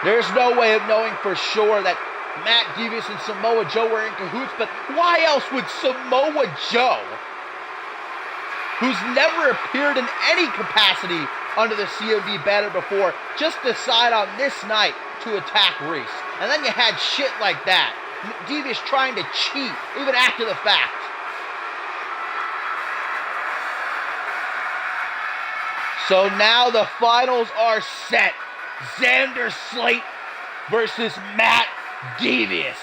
There's no way of knowing for sure that Matt Devious and Samoa Joe were in cahoots, but why else would Samoa Joe, who's never appeared in any capacity under the CMV banner before, just decide on this night to attack Reese? And then you had shit like that. Devious trying to cheat, even after the fact. So now the finals are set. Xander Slate versus Matt Devious.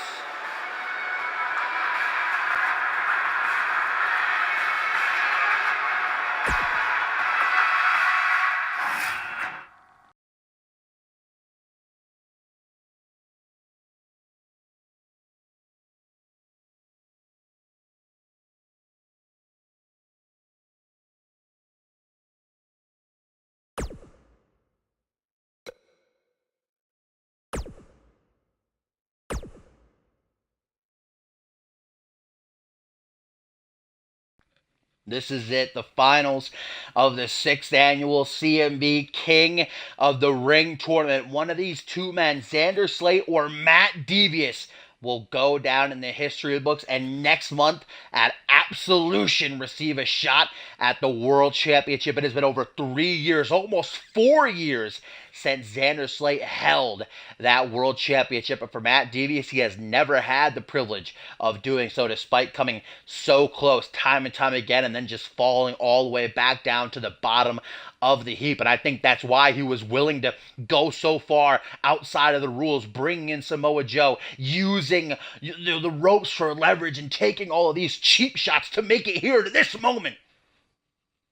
This is it, the finals of the 6th annual CMV King of the Ring tournament. One of these two men, Xander Slate or Matt Devious, will go down in the history books, and next month at Absolution receive a shot at the World Championship. It has been over 3 years, almost 4 years, since Xander Slate held that World Championship. But for Matt Devious, he has never had the privilege of doing so, despite coming so close time and time again and then just falling all the way back down to the bottom of the heap. And I think that's why he was willing to go so far outside of the rules, bringing in Samoa Joe, using the ropes for leverage and taking all of these cheap shots to make it here to this moment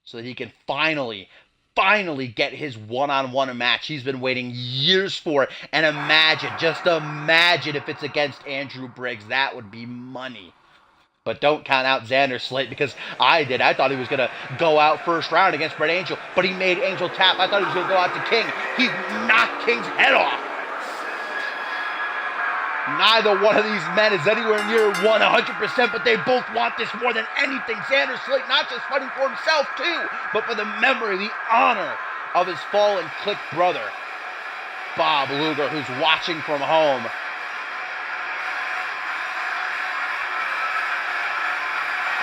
so that he can finally get his one-on-one match he's been waiting years for. And just imagine if it's against Andrew Briggs. That would be money. But don't count out Xander Slate, because I did. I thought he was going to go out first round against Brett Angel, but he made Angel tap. I thought he was going to go out to King. He knocked King's head off. Neither one of these men is anywhere near 100%, but they both want this more than anything. Xander Slate not just fighting for himself, too, but for the memory, the honor of his fallen Click brother, Bob Luger, who's watching from home.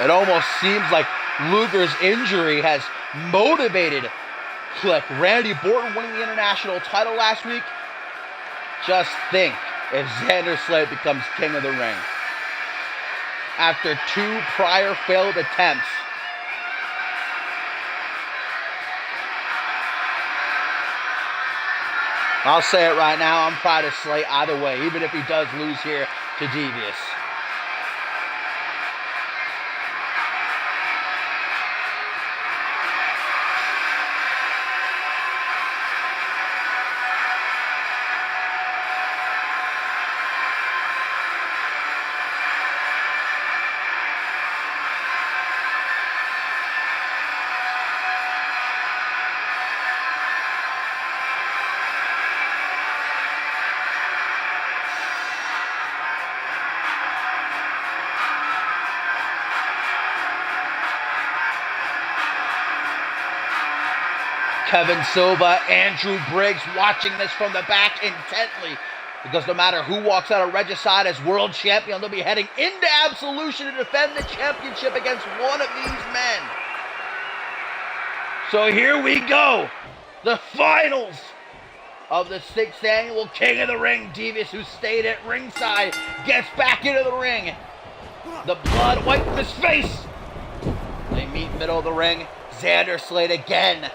It almost seems like Luger's injury has motivated Click. Randy Orton winning the international title last week. Just think if Xander Slate becomes King of the Ring. after 2 prior failed attempts. I'll say it right now, I'm proud of Slate either way, even if he does lose here to Devious. Kevin Silva, Andrew Briggs watching this from the back intently, because no matter who walks out of Regicide as world champion, they'll be heading into Absolution to defend the championship against one of these men. So here we go, the finals of the 6th annual King of the Ring. Devious, who stayed at ringside, gets back into the ring. The blood wiped from his face. They meet middle of the ring. Xander Slade again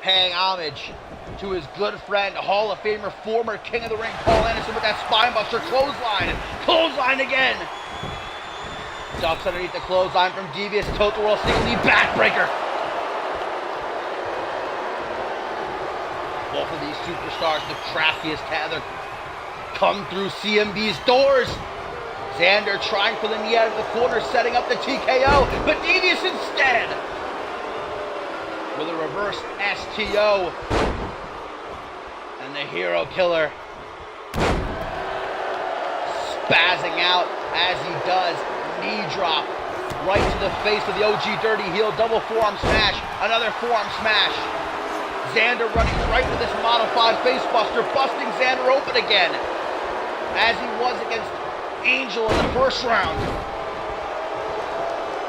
paying homage to his good friend, Hall of Famer, former King of the Ring, Paul Anderson, with that spinebuster clothesline. Clothesline again. Ducks underneath the clothesline from Devious. Total World Single Knee backbreaker. Both of these superstars, the craftiest tether, come through CMV's doors. Xander trying for the knee out of the corner, setting up the TKO, but Devious instead, with a reverse STO, and the Hero Killer spazzing out as he does. Knee drop right to the face of the OG Dirty Heel. Double forearm smash, another forearm smash. Xander running right to this modified facebuster, busting Xander open again, as he was against Angel in the first round.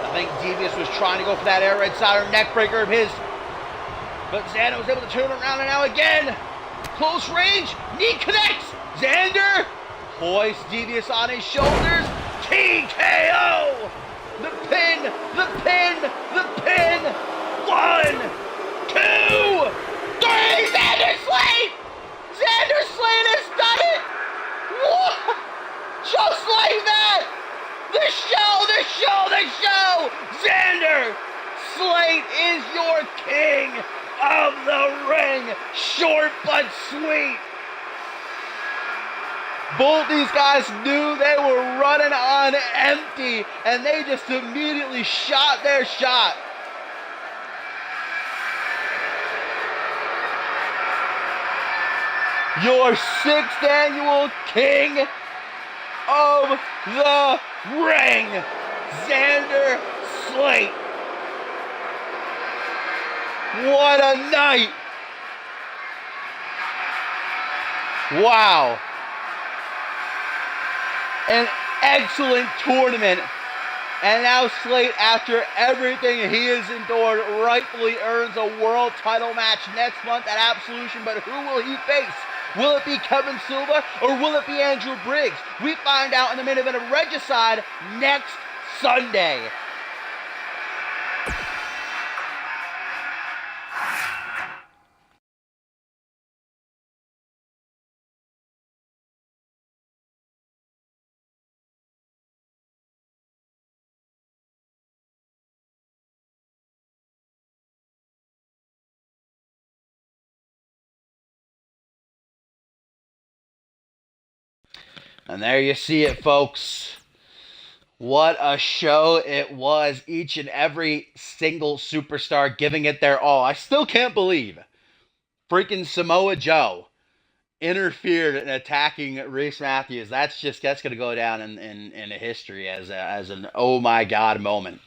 I think Devious was trying to go for that air raid cider neck breaker of his, but Xander was able to turn around, and now again, close range, knee connects. Xander hoists Devious on his shoulders. TKO! The pin, the pin, the pin. 1, 2, 3. Xander Slade! Xander Slade has done it! What? Just like that! The show! Xander Slade is your king of the ring. Short but sweet. Both these guys knew they were running on empty, and they just immediately shot their shot. Your 6th annual King of the Ring, Xander Slade. What a night. Wow. An excellent tournament. And now Slade, after everything he has endured, rightfully earns a world title match next month at Absolution. But who will he face? Will it be Kevin Silva or will it be Andrew Briggs? We find out in the main event of Regicide next Sunday. And there you see it, folks. What a show it was. Each and every single superstar giving it their all. I still can't believe freaking Samoa Joe interfered in attacking Reese Matthews. That's going to go down in history as an oh my god moment.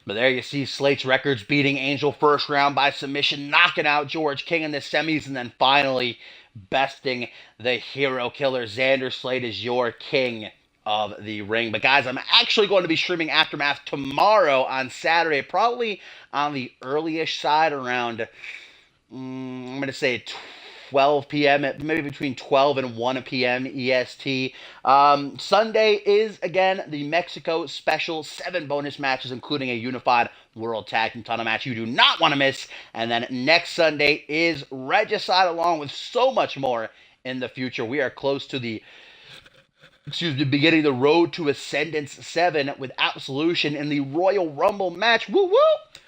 But there you see Slate's records, beating Angel first round by submission, knocking out George King in the semis, and then finally besting the Hero Killer. Xander Slade is your king of the ring. But guys, I'm actually going to be streaming Aftermath tomorrow on Saturday, probably on the early-ish side, around, I'm going to say 12 p.m., maybe between 12 and 1 p.m. EST. Sunday is, again, the Mexico special. 7 bonus matches, including a unified World Tag Team title match you do not want to miss. And then next Sunday is Regicide, along with so much more in the future. We are close to the beginning the road to Ascendance 7 with Absolution in the Royal Rumble match. Woo woo!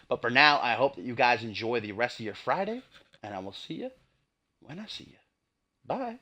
But for now, I hope that you guys enjoy the rest of your Friday, and I will see you when I see you. Bye.